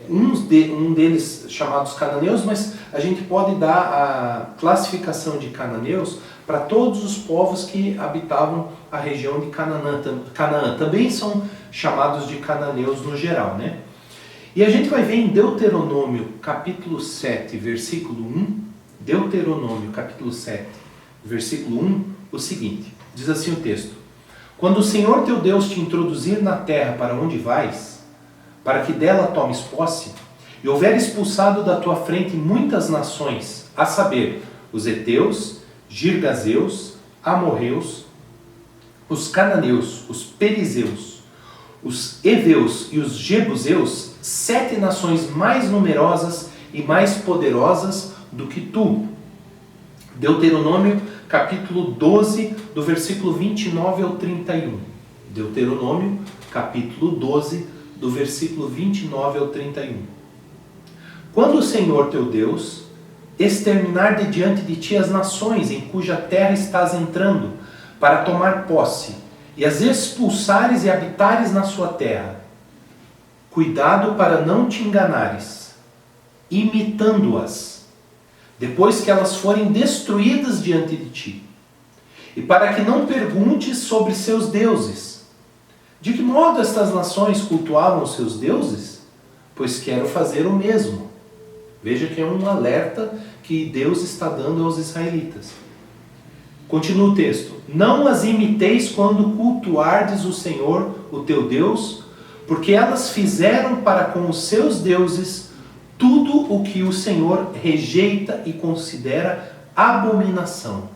Um deles chamados cananeus, mas a gente pode dar a classificação de cananeus para todos os povos que habitavam a região de Canaã. Também são chamados de cananeus no geral, né? E a gente vai ver em Deuteronômio capítulo 7, versículo 1, Deuteronômio capítulo 7, versículo 1, o seguinte, diz assim o texto: quando o Senhor teu Deus te introduzir na terra para onde vais, para que dela tomes posse, e houver expulsado da tua frente muitas nações, a saber, os heteus, girgazeus, amorreus, os cananeus, os perizeus, os heveus e os jebuseus, 7 nações mais numerosas e mais poderosas do que tu. Deuteronômio capítulo 12, do versículo 29 ao 31. Deuteronômio capítulo 12, do versículo 29 ao 31. Quando o Senhor teu Deus exterminar de diante de ti as nações em cuja terra estás entrando, para tomar posse, e as expulsares e habitares na sua terra, cuidado para não te enganares, imitando-as, depois que elas forem destruídas diante de ti, e para que não perguntes sobre seus deuses, de que modo estas nações cultuavam os seus deuses? Pois quero fazer o mesmo. Veja que é um alerta que Deus está dando aos israelitas. Continua o texto. Não as imiteis quando cultuardes o Senhor, o teu Deus, porque elas fizeram para com os seus deuses tudo o que o Senhor rejeita e considera abominação.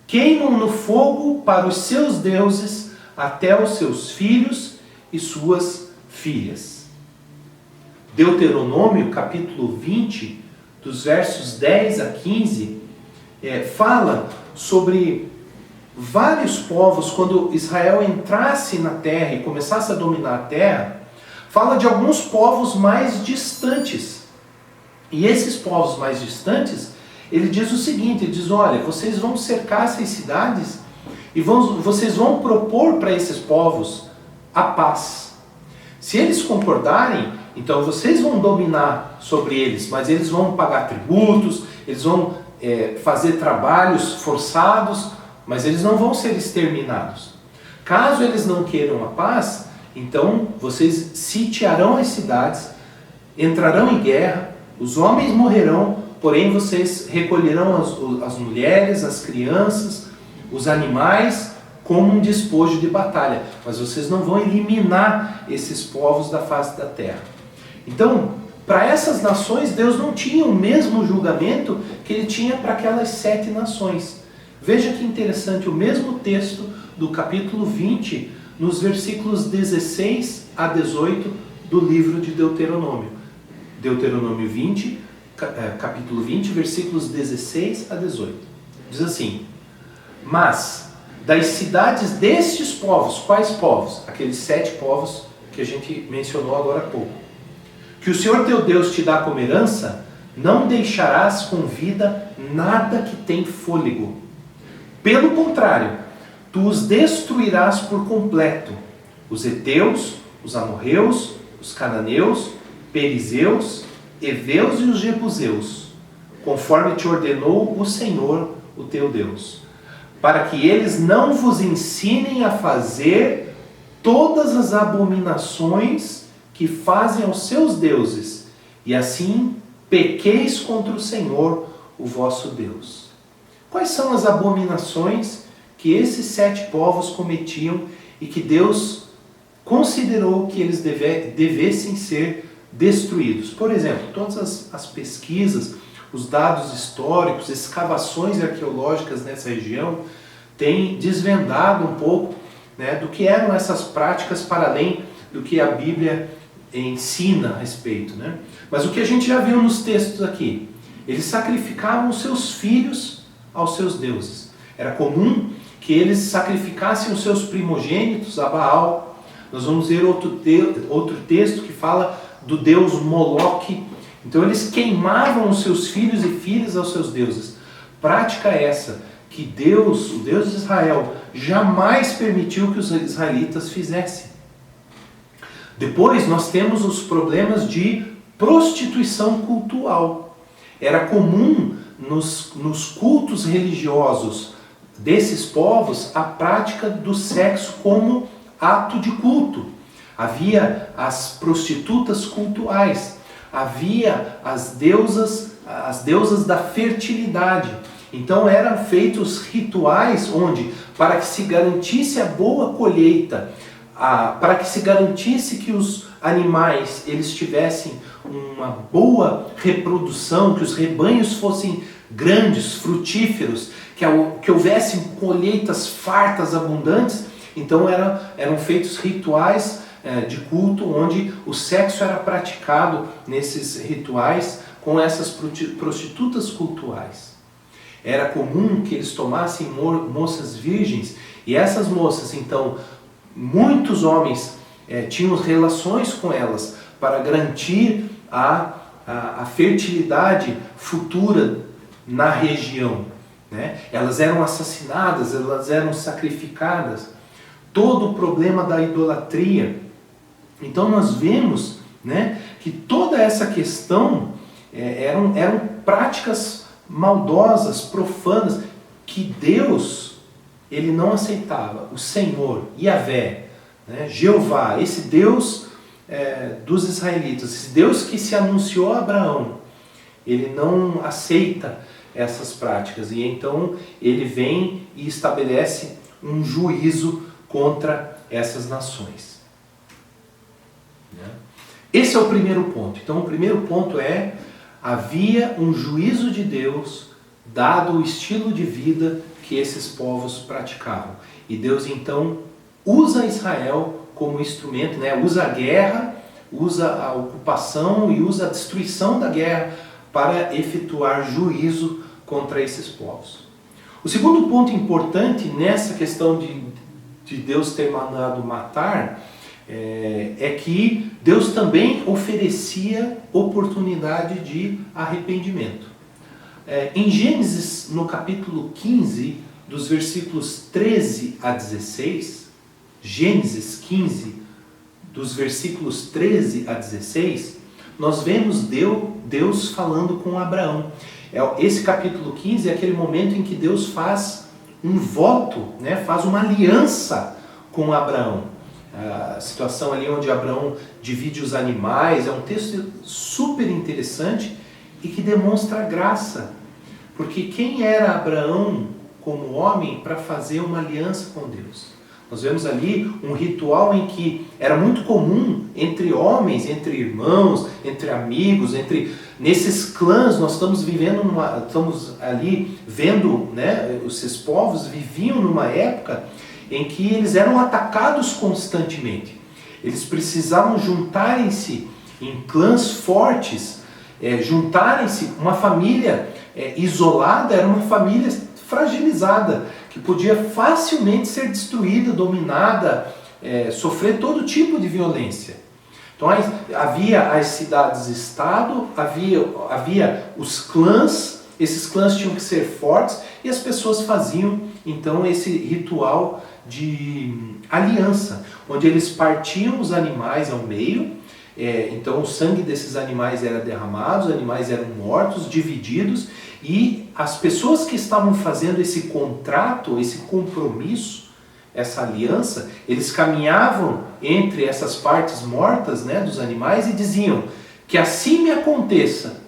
Queimam no fogo para os seus deuses até os seus filhos e suas filhas. Deuteronômio capítulo 20, dos versos 10 a 15, fala sobre vários povos. Quando Israel entrasse na terra e começasse a dominar a terra, fala de alguns povos mais distantes. E esses povos mais distantes, ele diz o seguinte, ele diz, olha, vocês vão cercar essas cidades e vocês vão propor para esses povos a paz. Se eles concordarem, então vocês vão dominar sobre eles, mas eles vão pagar tributos, eles vão fazer trabalhos forçados, mas eles não vão ser exterminados. Caso eles não queiram a paz, então vocês sitiarão as cidades, entrarão em guerra, os homens morrerão, porém vocês recolherão as mulheres, as crianças, os animais, como um despojo de batalha, mas vocês não vão eliminar esses povos da face da terra. Então, para essas nações, Deus não tinha o mesmo julgamento que ele tinha para aquelas 7 nações. Veja que interessante, o mesmo texto do capítulo 20, nos versículos 16 a 18 do livro de Deuteronômio. Deuteronômio 20, capítulo 20, versículos 16 a 18. Diz assim: mas das cidades destes povos, quais povos? Aqueles 7 povos que a gente mencionou agora há pouco. Que o Senhor teu Deus te dá como herança, não deixarás com vida nada que tem fôlego. Pelo contrário, tu os destruirás por completo. Os heteus, os amorreus, os cananeus, perizeus, heveus e os jebuseus, conforme te ordenou o Senhor, o teu Deus, para que eles não vos ensinem a fazer todas as abominações que fazem aos seus deuses, e assim pequeis contra o Senhor, o vosso Deus. Quais são as abominações que esses 7 povos cometiam e que Deus considerou que eles devessem ser destruídos? Por exemplo, todas as pesquisas, os dados históricos, escavações arqueológicas nessa região têm desvendado um pouco, né, do que eram essas práticas para além do que a Bíblia ensina a respeito, né? Mas o que a gente já viu nos textos aqui, eles sacrificavam seus filhos aos seus deuses. Era comum que eles sacrificassem os seus primogênitos a Baal. Nós vamos ver outro texto que fala do deus Moloque. Então eles queimavam os seus filhos e filhas aos seus deuses. Prática essa que Deus, o Deus de Israel, jamais permitiu que os israelitas fizessem. Depois nós temos os problemas de prostituição cultural. Era comum nos cultos religiosos desses povos a prática do sexo como ato de culto. Havia as prostitutas cultuais, havia as deusas da fertilidade. Então eram feitos rituais onde, para que se garantisse a boa colheita, para que se garantisse que os animais eles tivessem uma boa reprodução, que os rebanhos fossem grandes, frutíferos, que houvessem colheitas fartas, abundantes, então eram feitos rituais de culto onde o sexo era praticado nesses rituais com essas prostitutas cultuais. Era comum que eles tomassem moças virgens e essas moças, então, muitos homens tinham relações com elas para garantir a fertilidade futura na região, né? Elas eram assassinadas, elas eram sacrificadas. Todo o problema da idolatria. Então nós vemos, né, que toda essa questão eram práticas maldosas, profanas, que Deus ele não aceitava. O Senhor, Yahvé, né, Jeová, esse Deus dos israelitas, esse Deus que se anunciou a Abraão, ele não aceita essas práticas. E então ele vem e estabelece um juízo contra essas nações. Esse é o primeiro ponto. Então o primeiro ponto havia um juízo de Deus dado o estilo de vida que esses povos praticavam. E Deus então usa Israel como instrumento, né? Usa a guerra, usa a ocupação e usa a destruição da guerra para efetuar juízo contra esses povos. O segundo ponto importante nessa questão de Deus ter mandado matar é que Deus também oferecia oportunidade de arrependimento. Em Gênesis, no capítulo 15, dos versículos 13 a 16, Gênesis 15, dos versículos 13 a 16, nós vemos Deus falando com Abraão. Esse capítulo 15 é aquele momento em que Deus faz um voto, né? Faz uma aliança com Abraão. A situação ali onde Abraão divide os animais, é um texto super interessante e que demonstra graça. Porque quem era Abraão como homem para fazer uma aliança com Deus? Nós vemos ali um ritual em que era muito comum entre homens, entre irmãos, entre amigos, nesses clãs. Nós estamos estamos ali vendo, né, esses povos viviam numa época em que eles eram atacados constantemente. Eles precisavam juntarem-se em clãs fortes, juntarem-se. Uma família isolada era uma família fragilizada, que podia facilmente ser destruída, dominada, sofrer todo tipo de violência. Então havia as cidades-estado, havia os clãs, esses clãs tinham que ser fortes, e as pessoas faziam então esse ritual de aliança, onde eles partiam os animais ao meio. Então o sangue desses animais era derramado, os animais eram mortos, divididos, e as pessoas que estavam fazendo esse contrato, esse compromisso, essa aliança, eles caminhavam entre essas partes mortas, né, dos animais, e diziam que assim me aconteça,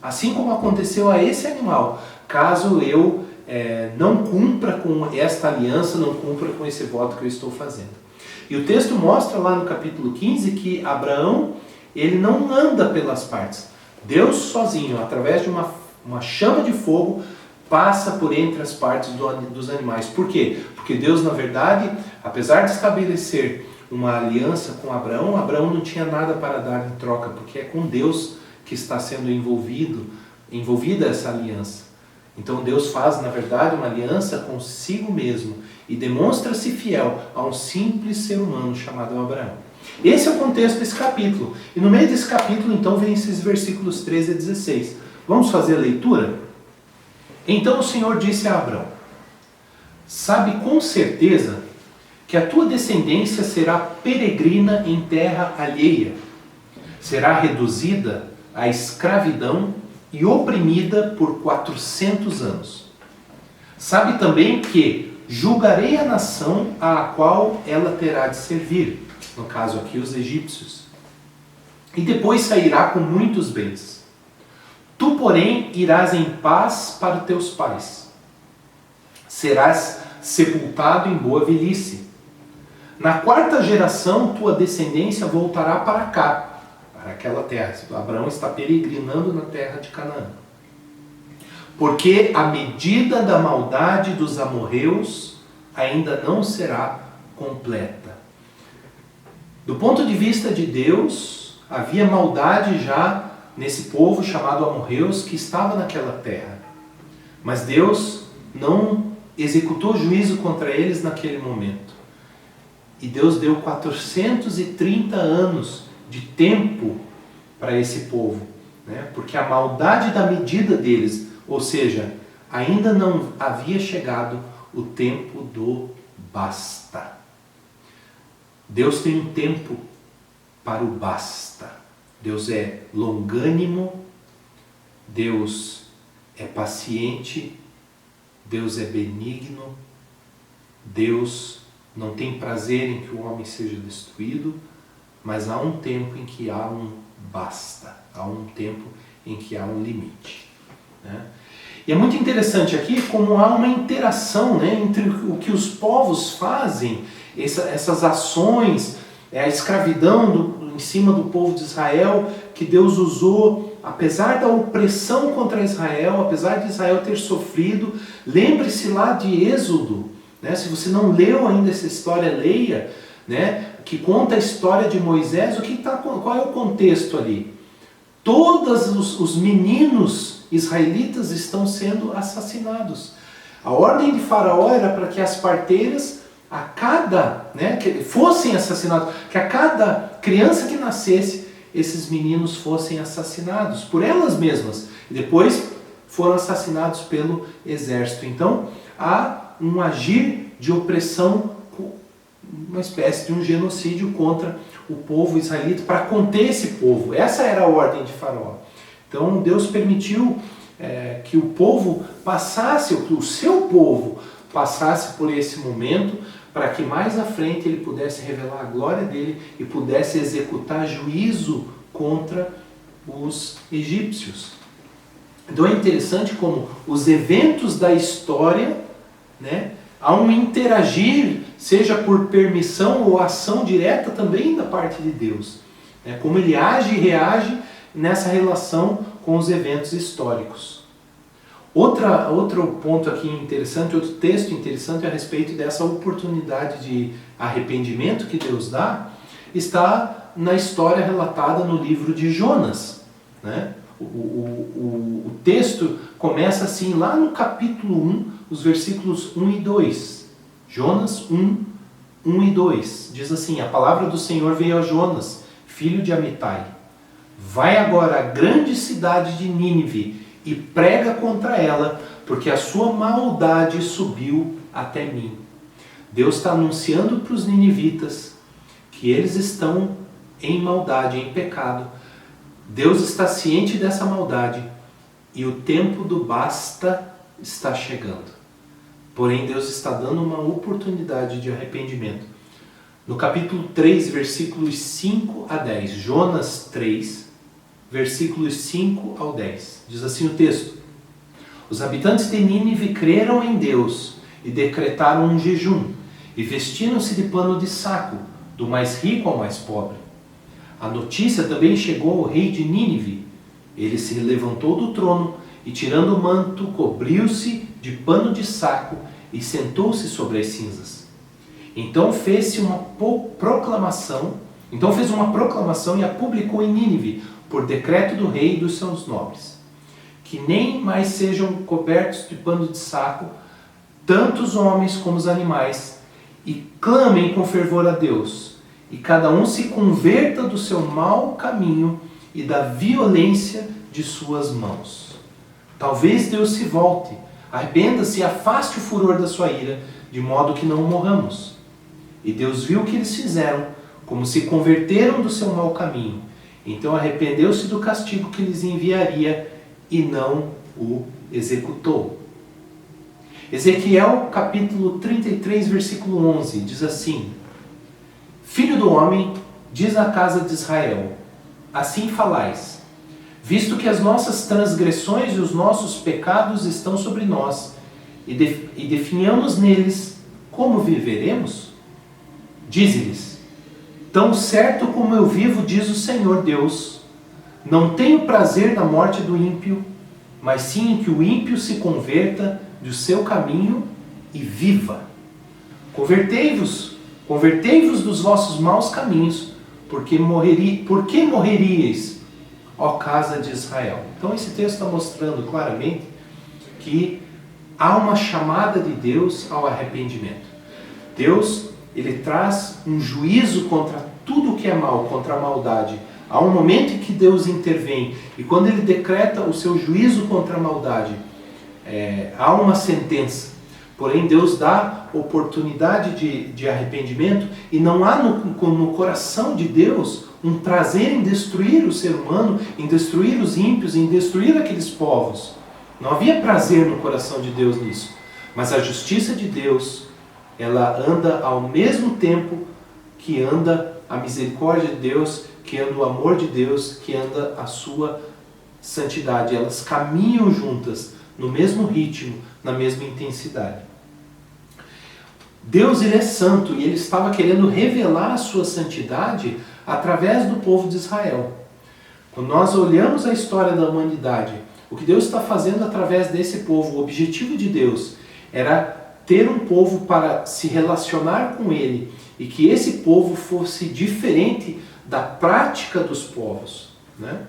assim como aconteceu a esse animal, caso eu não cumpra com esta aliança, não cumpra com esse voto que eu estou fazendo. E o texto mostra lá no capítulo 15 que Abraão, ele não anda pelas partes. Deus sozinho, através de uma chama de fogo, passa por entre as partes dos animais. Por quê? Porque Deus, na verdade, apesar de estabelecer uma aliança com Abraão, Abraão não tinha nada para dar em troca, porque é com Deus que está sendo envolvida essa aliança. Então Deus faz, na verdade, uma aliança consigo mesmo e demonstra-se fiel a um simples ser humano chamado Abraão. Esse é o contexto desse capítulo. E no meio desse capítulo, então, vem esses versículos 13 a 16. Vamos fazer a leitura? Então o Senhor disse a Abraão: sabe com certeza que a tua descendência será peregrina em terra alheia, será reduzida à escravidão e oprimida por 400 anos. Sabe também que julgarei a nação à qual ela terá de servir, no caso aqui os egípcios, e depois sairá com muitos bens. Tu, porém, irás em paz para teus pais. Serás sepultado em boa velhice. Na 4ª geração, tua descendência voltará para cá, para aquela terra. Abraão está peregrinando na terra de Canaã. Porque a medida da maldade dos amorreus ainda não será completa. Do ponto de vista de Deus, havia maldade já nesse povo chamado amorreus que estava naquela terra. Mas Deus não executou juízo contra eles naquele momento. E Deus deu 430 anos de tempo para esse povo, né? Porque a maldade da medida deles, ou seja, ainda não havia chegado o tempo do basta. Deus tem um tempo para o basta. Deus é longânimo, Deus é paciente, Deus é benigno, Deus não tem prazer em que o homem seja destruído, mas há um tempo em que há um basta, há um tempo em que há um limite, né? E é muito interessante aqui como há uma interação, né, entre o que os povos fazem, essas ações, a escravidão em cima do povo de Israel, que Deus usou, apesar da opressão contra Israel, apesar de Israel ter sofrido. Lembre-se lá de Êxodo, né? Se você não leu ainda essa história, leia, né? Que conta a história de Moisés. Qual é o contexto ali? Todos os meninos israelitas estão sendo assassinados. A ordem de Faraó era para que as parteiras, que fossem assassinados, que a cada criança que nascesse, esses meninos fossem assassinados por elas mesmas. E depois foram assassinados pelo exército. Então, há um agir de opressão, uma espécie de um genocídio contra o povo israelita, para conter esse povo. Essa era a ordem de Faraó. Então Deus permitiu que o povo passasse, que o seu povo passasse por esse momento, para que mais à frente ele pudesse revelar a glória dele e pudesse executar juízo contra os egípcios. Então é interessante como os eventos da história, né, há um interagir, seja por permissão ou ação direta também da parte de Deus. Né, como ele age e reage nessa relação com os eventos históricos. Outro ponto aqui interessante, outro texto interessante a respeito dessa oportunidade de arrependimento que Deus dá, está na história relatada no livro de Jonas. Né? O texto começa assim, lá no capítulo 1, os versículos 1 e 2. Jonas 1 e 2. Diz assim: a palavra do Senhor veio a Jonas, filho de Amitai. Vai agora à grande cidade de Nínive e prega contra ela, porque a sua maldade subiu até mim. Deus está anunciando para os ninivitas que eles estão em maldade, em pecado. Deus está ciente dessa maldade e o tempo do basta está chegando. Porém, Deus está dando uma oportunidade de arrependimento. No capítulo 3, versículos 5 a 10, Jonas 3, versículos 5 ao 10. Diz assim o texto: os habitantes de Nínive creram em Deus e decretaram um jejum, e vestiram-se de pano de saco, do mais rico ao mais pobre. A notícia também chegou ao rei de Nínive. Ele se levantou do trono e, tirando o manto, cobriu-se de pano de saco e sentou-se sobre as cinzas. Então fez uma proclamação e a publicou em Nínive, por decreto do rei e dos seus nobres, que nem mais sejam cobertos de pano de saco, tanto os homens como os animais, e clamem com fervor a Deus, e cada um se converta do seu mau caminho e da violência de suas mãos. Talvez Deus se volte, arrependa-se e afaste o furor da sua ira, de modo que não morramos. E Deus viu o que eles fizeram, como se converteram do seu mau caminho. Então arrependeu-se do castigo que lhes enviaria e não o executou. Ezequiel capítulo 33, versículo 11, diz assim: Filho do homem, diz à casa de Israel, assim falais, visto que as nossas transgressões e os nossos pecados estão sobre nós, e definhamos neles, como viveremos? Dize-lhes: tão certo como eu vivo, diz o Senhor Deus, não tenho prazer na morte do ímpio, mas sim em que o ímpio se converta do seu caminho e viva. Convertei-vos dos vossos maus caminhos, porque morreríeis, ó casa de Israel. Então esse texto está mostrando claramente que há uma chamada de Deus ao arrependimento. Deus, ele traz um juízo contra tudo que é mal, contra a maldade. Há um momento em que Deus intervém, e quando ele decreta o seu juízo contra a maldade, há uma sentença. Porém, Deus dá oportunidade de arrependimento, e não há no coração de Deus um prazer em destruir o ser humano, em destruir os ímpios, em destruir aqueles povos. Não havia prazer no coração de Deus nisso. Mas a justiça de Deus, ela anda ao mesmo tempo que anda a misericórdia de Deus, que anda o amor de Deus, que anda a sua santidade. Elas caminham juntas, no mesmo ritmo, na mesma intensidade. Deus, ele é santo, e ele estava querendo revelar a sua santidade através do povo de Israel. Quando nós olhamos a história da humanidade, o que Deus está fazendo através desse povo, o objetivo de Deus era ter um povo para se relacionar com ele, e que esse povo fosse diferente da prática dos povos, né?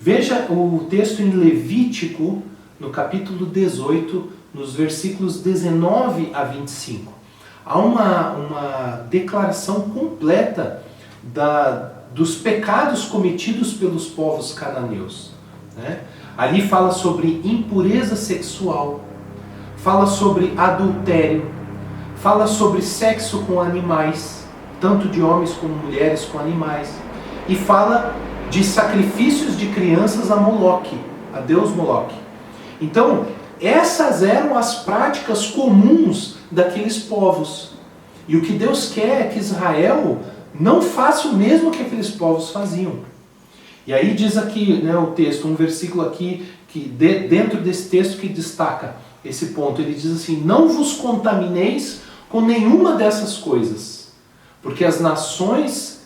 Veja o texto em Levítico, no capítulo 18, nos versículos 19 a 25. Há uma declaração completa dos pecados cometidos pelos povos cananeus, né? Ali fala sobre impureza sexual, fala sobre adultério, fala sobre sexo com animais, tanto de homens como mulheres com animais, e fala de sacrifícios de crianças a Moloque, a Deus Moloque. Então, essas eram as práticas comuns daqueles povos. E o que Deus quer é que Israel não faça o mesmo que aqueles povos faziam. E aí diz aqui, né, o texto, um versículo aqui dentro desse texto que destaca esse ponto. Ele diz assim: não vos contamineis com nenhuma dessas coisas, porque as nações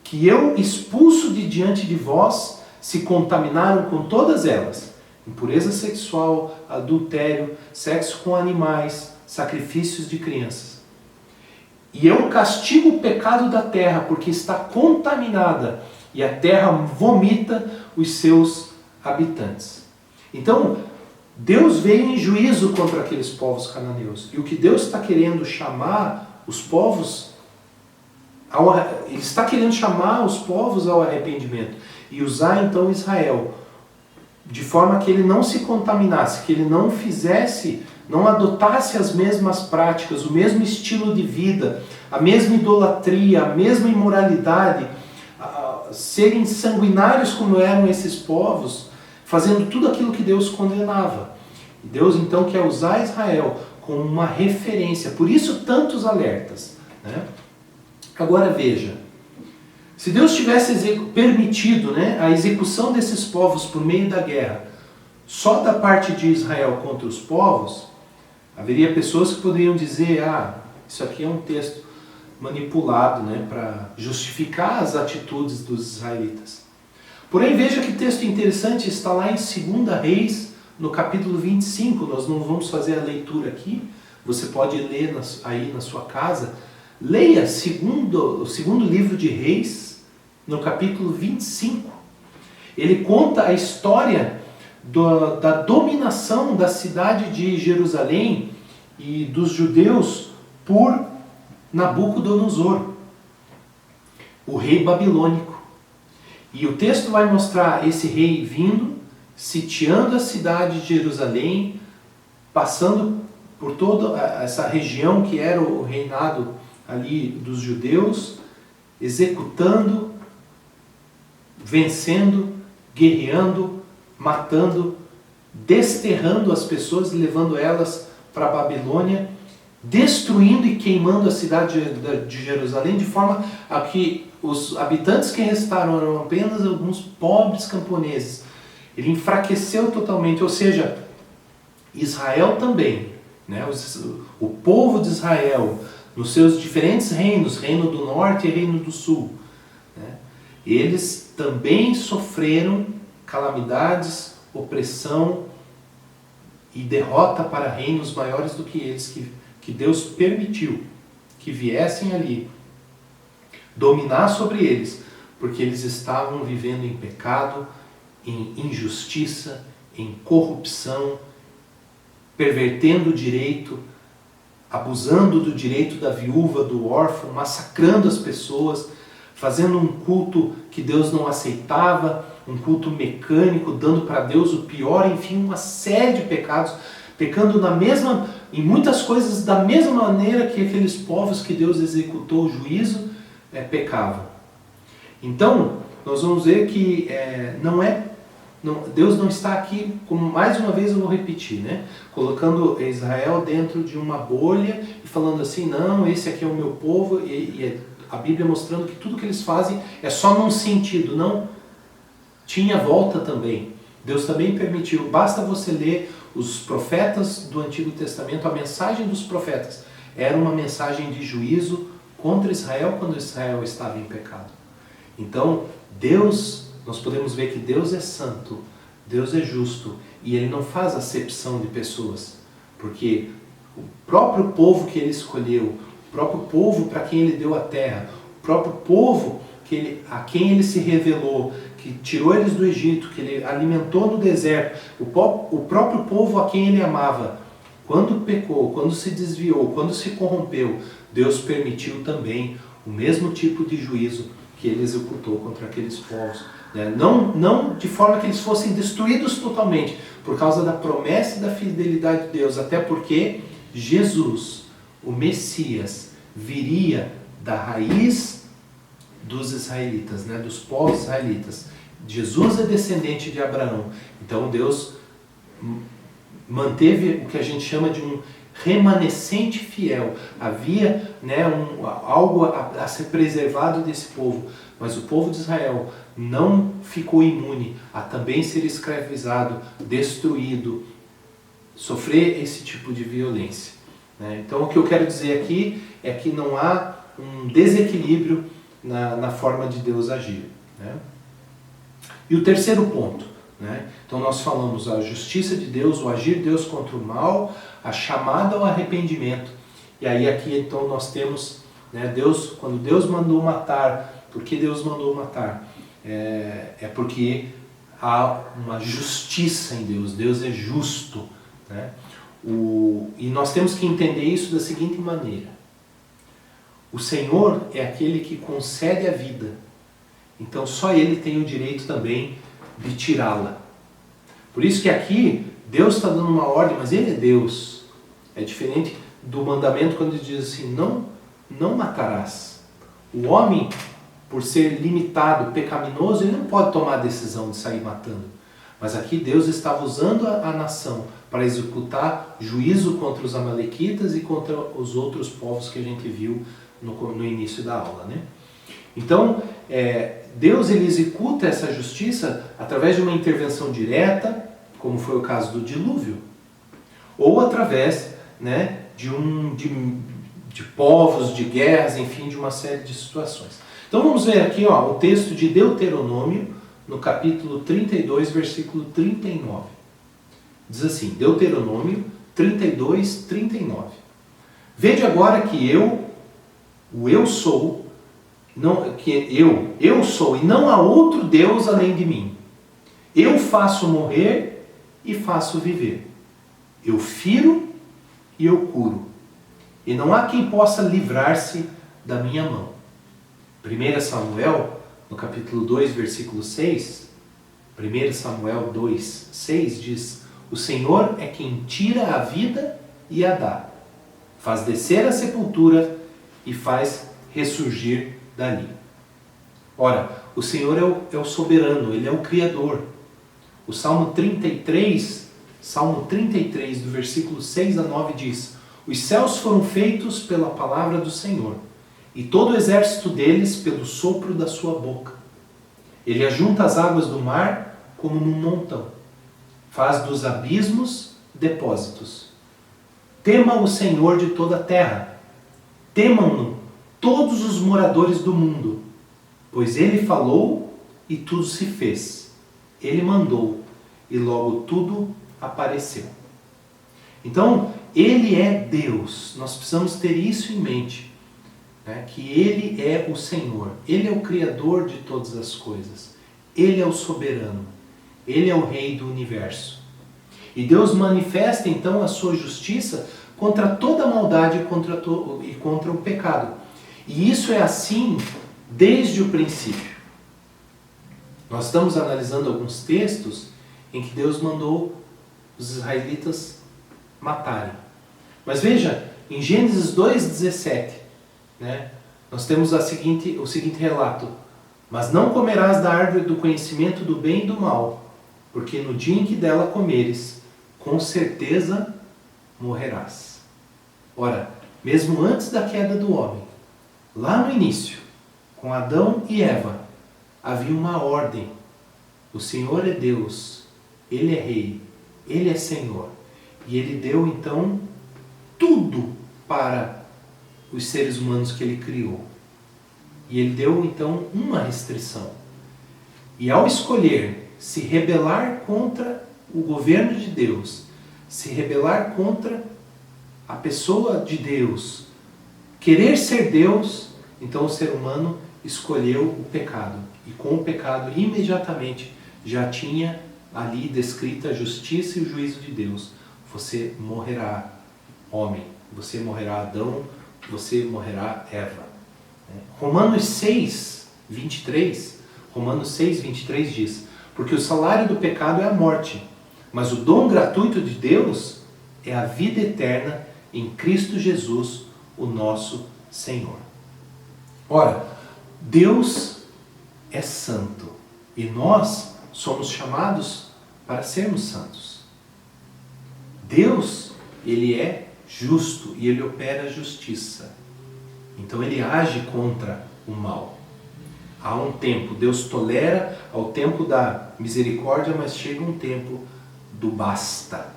que eu expulso de diante de vós se contaminaram com todas elas: impureza sexual, adultério, sexo com animais, sacrifícios de crianças. E eu castigo o pecado da terra, porque está contaminada, e a terra vomita os seus habitantes. Então, Deus veio em juízo contra aqueles povos cananeus. E o que Deus está querendo chamar os povos, Ele está querendo chamar os povos ao arrependimento. E usar então Israel, de forma que ele não se contaminasse, que ele não adotasse as mesmas práticas, o mesmo estilo de vida, a mesma idolatria, a mesma imoralidade, serem sanguinários como eram esses povos, fazendo tudo aquilo que Deus condenava. E Deus então quer usar Israel como uma referência, por isso tantos alertas, né? Agora veja, se Deus tivesse permitido, né, a execução desses povos por meio da guerra, só da parte de Israel contra os povos, haveria pessoas que poderiam dizer: isso aqui é um texto manipulado, né, para justificar as atitudes dos israelitas. Porém, veja que texto interessante está lá em 2 Reis, no capítulo 25. Nós não vamos fazer a leitura aqui, você pode ler aí na sua casa. Leia o segundo livro de Reis, no capítulo 25. Ele conta a história da dominação da cidade de Jerusalém e dos judeus por Nabucodonosor, o rei babilônico. E o texto vai mostrar esse rei vindo, sitiando a cidade de Jerusalém, passando por toda essa região que era o reinado ali dos judeus, executando, vencendo, guerreando, matando, desterrando as pessoas e levando elas para a Babilônia, destruindo e queimando a cidade de Jerusalém, de forma a que os habitantes que restaram eram apenas alguns pobres camponeses. Ele enfraqueceu totalmente, ou seja, Israel também, né? O povo de Israel, nos seus diferentes reinos, reino do norte e reino do sul, né? Eles também sofreram calamidades, opressão e derrota para reinos maiores do que eles, que Deus permitiu que viessem ali dominar sobre eles, porque eles estavam vivendo em pecado, em injustiça, em corrupção, pervertendo o direito, abusando do direito da viúva, do órfão, massacrando as pessoas, fazendo um culto que Deus não aceitava, um culto mecânico, dando para Deus o pior, enfim, uma série de pecados, pecando em muitas coisas da mesma maneira que aqueles povos que Deus executou o juízo pecavam. Então, nós vamos ver que Deus não está aqui, como mais uma vez eu vou repetir, né? Colocando Israel dentro de uma bolha e falando assim: não, esse aqui é o meu povo, e a Bíblia mostrando que tudo que eles fazem é só num sentido. Não, tinha volta também. Deus também permitiu. Basta você ler os profetas do Antigo Testamento, a mensagem dos profetas era uma mensagem de juízo contra Israel quando Israel estava em pecado. Então, nós podemos ver que Deus é santo, Deus é justo, e Ele não faz acepção de pessoas, porque o próprio povo que Ele escolheu, o próprio povo para quem Ele deu a terra, o próprio povo a quem Ele se revelou, que tirou eles do Egito, que Ele alimentou no deserto, o próprio povo a quem Ele amava, quando pecou, quando se desviou, quando se corrompeu, Deus permitiu também o mesmo tipo de juízo que Ele executou contra aqueles povos. Não de forma que eles fossem destruídos totalmente, por causa da promessa e da fidelidade de Deus, até porque Jesus, o Messias, viria da raiz dos israelitas, né, dos povos israelitas. Jesus é descendente de Abraão. Então Deus manteve o que a gente chama de remanescente fiel. Havia, né, algo a ser preservado desse povo, mas o povo de Israel não ficou imune a também ser escravizado, destruído, sofrer esse tipo de violência, né? Então o que eu quero dizer aqui é que não há um desequilíbrio na forma de Deus agir, né? E o terceiro ponto, né? Então nós falamos a justiça de Deus, o agir de Deus contra o mal, a chamada ao arrependimento. E aí aqui então nós temos, né, Deus, quando Deus mandou matar, por que Deus mandou matar? É porque há uma justiça em Deus, Deus é justo, né? E nós temos que entender isso da seguinte maneira: o Senhor é aquele que concede a vida, então só Ele tem o direito também de tirá-la. Por isso que aqui Deus está dando uma ordem, mas Ele é Deus. É diferente do mandamento quando ele diz assim, não matarás. O homem, por ser limitado, pecaminoso, ele não pode tomar a decisão de sair matando. Mas aqui Deus estava usando a nação para executar juízo contra os amalequitas e contra os outros povos que a gente viu no início da aula, né? Então, Deus ele executa essa justiça através de uma intervenção direta, como foi o caso do dilúvio, ou através, né, de povos, de guerras, enfim, de uma série de situações. Então vamos ver aqui, ó, o texto de Deuteronômio, no capítulo 32, versículo 39. Diz assim, Deuteronômio 32, 39. Vede agora que eu sou, eu sou, e não há outro Deus além de mim. Eu faço morrer e faço viver. Eu firo e eu curo. E não há quem possa livrar-se da minha mão. 1 Samuel, no capítulo 2, versículo 6, 1 Samuel 2, 6 diz, o Senhor é quem tira a vida e a dá, faz descer a sepultura e faz ressurgir dali. Ora, o Senhor é o soberano, Ele é o Criador. O Salmo 33, do versículo 6 a 9 diz, os céus foram feitos pela palavra do Senhor, e todo o exército deles pelo sopro da sua boca. Ele ajunta as águas do mar como num montão, faz dos abismos depósitos. Tema o Senhor de toda a terra, temam-no todos os moradores do mundo, pois Ele falou e tudo se fez. Ele mandou e logo tudo apareceu. Então, Ele é Deus. Nós precisamos ter isso em mente, né? Que Ele é o Senhor. Ele é o Criador de todas as coisas. Ele é o soberano. Ele é o Rei do universo. E Deus manifesta então a sua justiça contra toda a maldade e contra o pecado. E isso é assim desde o princípio. Nós estamos analisando alguns textos em que Deus mandou os israelitas matarem. Mas veja, em Gênesis 2,17, né, nós temos o seguinte relato. Mas não comerás da árvore do conhecimento do bem e do mal, porque no dia em que dela comeres, com certeza morrerás. Ora, mesmo antes da queda do homem, lá no início, com Adão e Eva, havia uma ordem. O Senhor é Deus, Ele é Rei, Ele é Senhor. E Ele deu então tudo para os seres humanos que Ele criou. E Ele deu então uma restrição. E ao escolher se rebelar contra o governo de Deus, se rebelar contra a pessoa de Deus, querer ser Deus, então o ser humano escolheu o pecado. E com o pecado, imediatamente, já tinha ali descrita a justiça e o juízo de Deus. Você morrerá, homem. Você morrerá, Adão. Você morrerá, Eva. Romanos 6, 23 diz, porque o salário do pecado é a morte, mas o dom gratuito de Deus é a vida eterna em Cristo Jesus, o nosso Senhor. Ora, Deus é santo e nós somos chamados para sermos santos. Deus, Ele é justo e ele opera a justiça. Então ele age contra o mal. Há um tempo, Deus tolera ao tempo da misericórdia, mas chega um tempo do basta,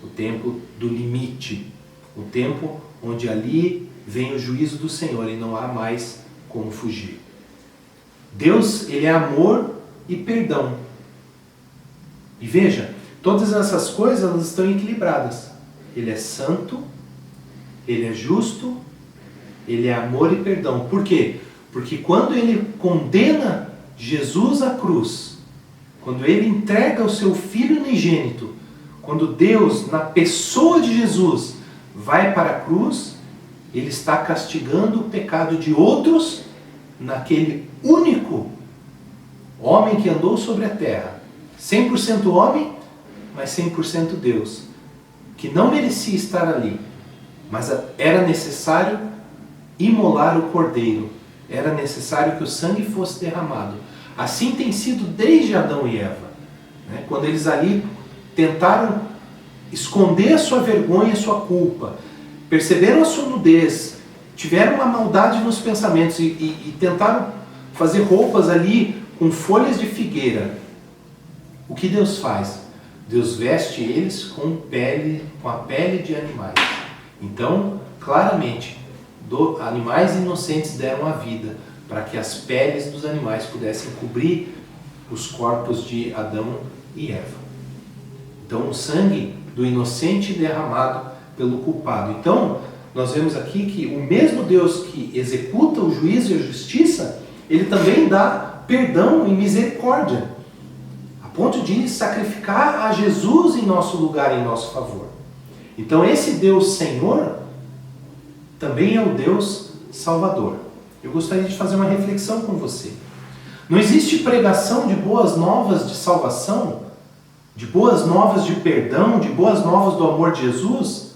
o tempo do limite, o tempo onde ali vem o juízo do Senhor e não há mais como fugir. Deus, ele é amor e perdão. E veja, todas essas coisas elas estão equilibradas. Ele é santo, ele é justo, ele é amor e perdão. Por quê? Porque quando ele condena Jesus à cruz, quando ele entrega o seu Filho unigênito, quando Deus, na pessoa de Jesus, vai para a cruz, ele está castigando o pecado de outros naquele único homem que andou sobre a terra. 100% homem, mas 100% Deus. Que não merecia estar ali, mas era necessário imolar o cordeiro. Era necessário que o sangue fosse derramado. Assim tem sido desde Adão e Eva. Né? Quando eles ali tentaram esconder a sua vergonha, a sua culpa, perceberam a sua nudez, tiveram uma maldade nos pensamentos e tentaram fazer roupas ali com folhas de figueira. O que Deus faz? Deus veste eles com a pele de animais. Então, claramente, animais inocentes deram a vida para que as peles dos animais pudessem cobrir os corpos de Adão e Eva. Então, o sangue do inocente derramado pelo culpado. Então, nós vemos aqui que o mesmo Deus que executa o juízo e a justiça, ele também dá perdão e misericórdia, a ponto de sacrificar a Jesus em nosso lugar, em nosso favor. Então, esse Deus Senhor também é o Deus Salvador. Eu gostaria de fazer uma reflexão com você. Não existe pregação de boas novas de salvação, de boas novas de perdão, de boas novas do amor de Jesus,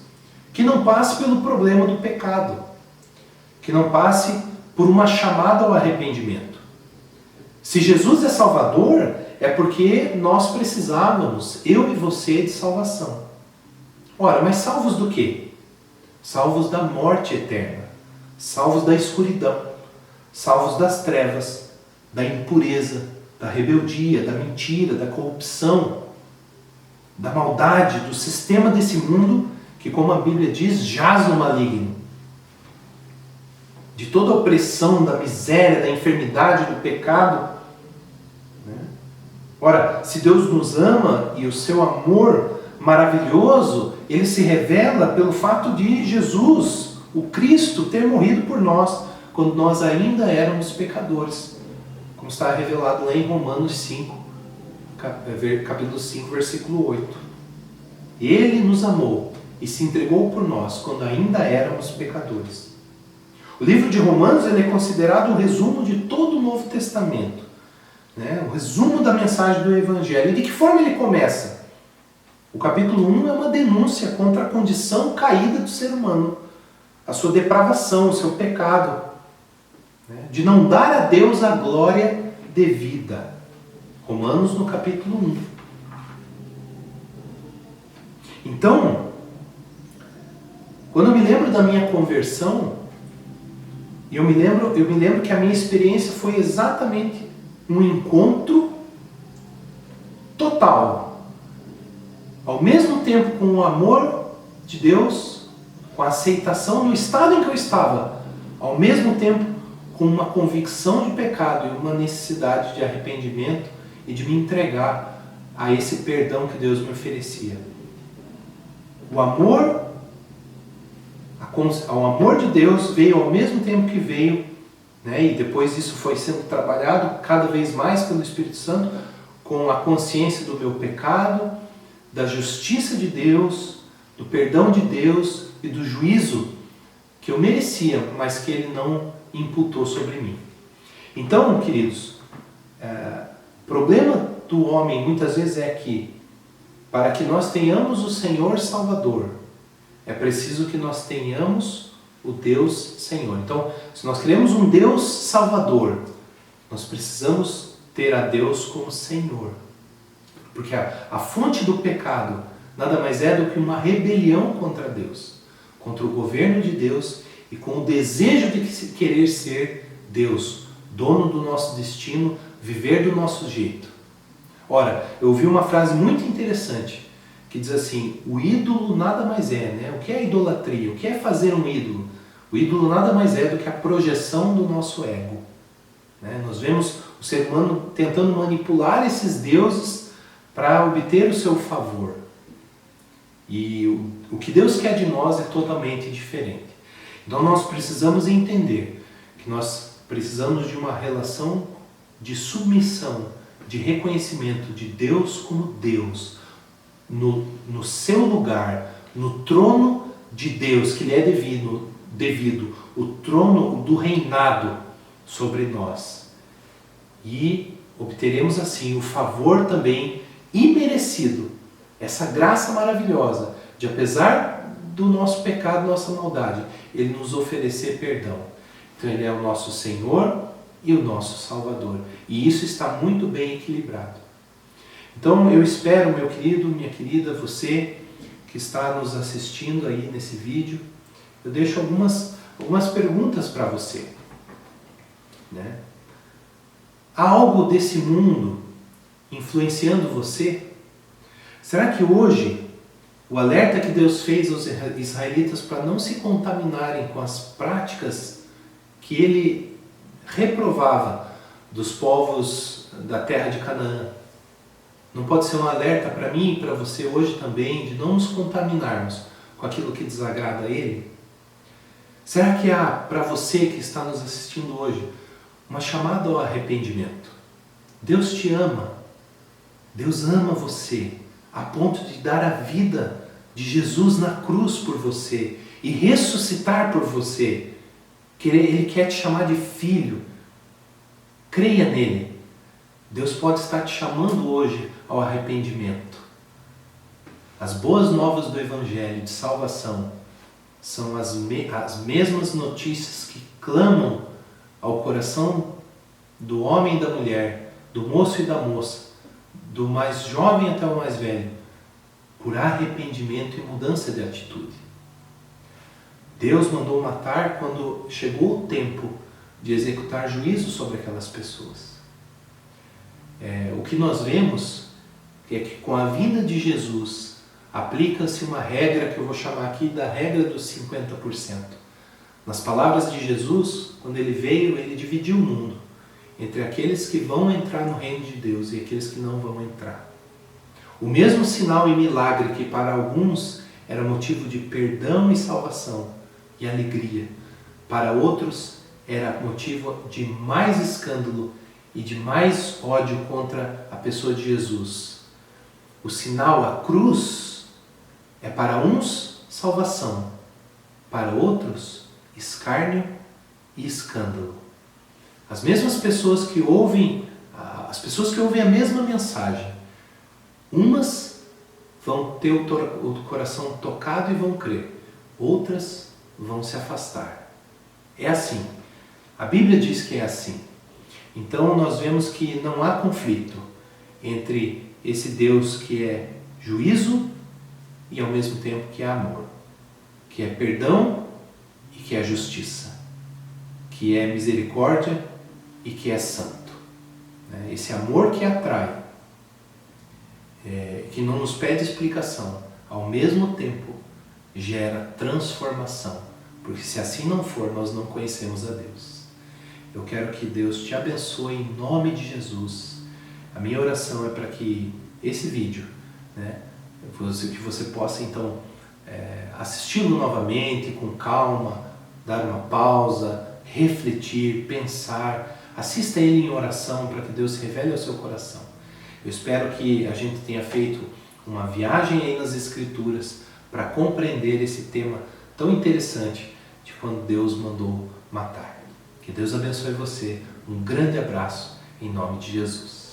que não passe pelo problema do pecado, que não passe por uma chamada ao arrependimento. Se Jesus é Salvador, é porque nós precisávamos, eu e você, de salvação. Ora, mas salvos do quê? Salvos da morte eterna, salvos da escuridão, salvos das trevas, da impureza, da rebeldia, da mentira, da corrupção, da maldade, do sistema desse mundo que, como a Bíblia diz, jaz no maligno. De toda a opressão, da miséria, da enfermidade, do pecado. Ora, se Deus nos ama e o seu amor maravilhoso, ele se revela pelo fato de Jesus, o Cristo, ter morrido por nós, quando nós ainda éramos pecadores. Como está revelado lá em Romanos 5, capítulo 5, versículo 8. Ele nos amou e se entregou por nós, quando ainda éramos pecadores. O livro de Romanos ele é considerado o resumo de todo o Novo Testamento. O resumo da mensagem do Evangelho. E de que forma ele começa? O capítulo 1 é uma denúncia contra a condição caída do ser humano, a sua depravação, o seu pecado, de não dar a Deus a glória devida. Romanos no capítulo 1. Então, quando eu me lembro da minha conversão, eu me lembro que a minha experiência foi exatamente um encontro total. Ao mesmo tempo com o amor de Deus, com a aceitação no estado em que eu estava, ao mesmo tempo com uma convicção de pecado e uma necessidade de arrependimento e de me entregar a esse perdão que Deus me oferecia. O amor de Deus veio ao mesmo tempo que veio, e depois isso foi sendo trabalhado cada vez mais pelo Espírito Santo, com a consciência do meu pecado, da justiça de Deus, do perdão de Deus e do juízo que eu merecia, mas que Ele não imputou sobre mim. Então, queridos, o problema do homem muitas vezes é que, para que nós tenhamos o Senhor Salvador, é preciso que nós tenhamos o Deus Senhor. Então, se nós queremos um Deus Salvador, nós precisamos ter a Deus como Senhor. Porque a fonte do pecado nada mais é do que uma rebelião contra Deus, contra o governo de Deus e com o desejo de querer ser Deus, dono do nosso destino, viver do nosso jeito. Ora, eu ouvi uma frase muito interessante que diz assim: o ídolo nada mais é, né? O que é idolatria? O que é fazer um ídolo? O ídolo nada mais é do que a projeção do nosso ego. Né? Nós vemos o ser humano tentando manipular esses deuses para obter o seu favor. E o que Deus quer de nós é totalmente diferente. Então nós precisamos entender que nós precisamos de uma relação de submissão, de reconhecimento de Deus como Deus, no seu lugar, no trono de Deus, que lhe é devido, o trono do reinado sobre nós. E obteremos assim o favor também imerecido, essa graça maravilhosa de, apesar do nosso pecado, nossa maldade, Ele nos oferecer perdão. Então Ele é o nosso Senhor e o nosso Salvador. E isso está muito bem equilibrado. Então eu espero, meu querido, minha querida, você que está nos assistindo aí nesse vídeo, eu deixo algumas perguntas para você. Né? Há algo desse mundo influenciando você? Será que hoje o alerta que Deus fez aos israelitas para não se contaminarem com as práticas que Ele reprovava dos povos da terra de Canaã, não pode ser um alerta para mim e para você hoje também de não nos contaminarmos com aquilo que desagrada a Ele? Será que há para você que está nos assistindo hoje uma chamada ao arrependimento? Deus te ama. Deus ama você a ponto de dar a vida de Jesus na cruz por você e ressuscitar por você. Ele quer te chamar de filho. Creia nele. Deus pode estar te chamando hoje ao arrependimento. As boas novas do Evangelho de salvação são as mesmas notícias que clamam ao coração do homem e da mulher, do moço e da moça, do mais jovem até o mais velho, por arrependimento e mudança de atitude. Deus mandou matar quando chegou o tempo de executar juízo sobre aquelas pessoas. O que nós vemos é que com a vinda de Jesus aplica-se uma regra que eu vou chamar aqui da regra dos 50%. Nas palavras de Jesus, quando Ele veio, Ele dividiu o mundo entre aqueles que vão entrar no reino de Deus e aqueles que não vão entrar. O mesmo sinal e milagre que para alguns era motivo de perdão e salvação e alegria, para outros era motivo de mais escândalo e de mais ódio contra a pessoa de Jesus. O sinal, a cruz, é para uns salvação, para outros escárnio e escândalo. As mesmas pessoas que ouvem, a mesma mensagem, umas vão ter o coração tocado e vão crer, outras vão se afastar. É assim. A Bíblia diz que é assim. Então nós vemos que não há conflito entre esse Deus que é juízo e ao mesmo tempo que é amor, que é perdão e que é justiça, que é misericórdia e que é santo. Esse amor que atrai, que não nos pede explicação, ao mesmo tempo gera transformação, porque se assim não for, nós não conhecemos a Deus. Eu quero que Deus te abençoe em nome de Jesus. A minha oração é para que esse vídeo, que você possa então assisti-lo novamente com calma, dar uma pausa, refletir, pensar, assista ele em oração para que Deus revele ao seu coração. Eu espero que a gente tenha feito uma viagem aí nas Escrituras para compreender esse tema tão interessante de quando Deus mandou matar. Que Deus abençoe você. Um grande abraço em nome de Jesus.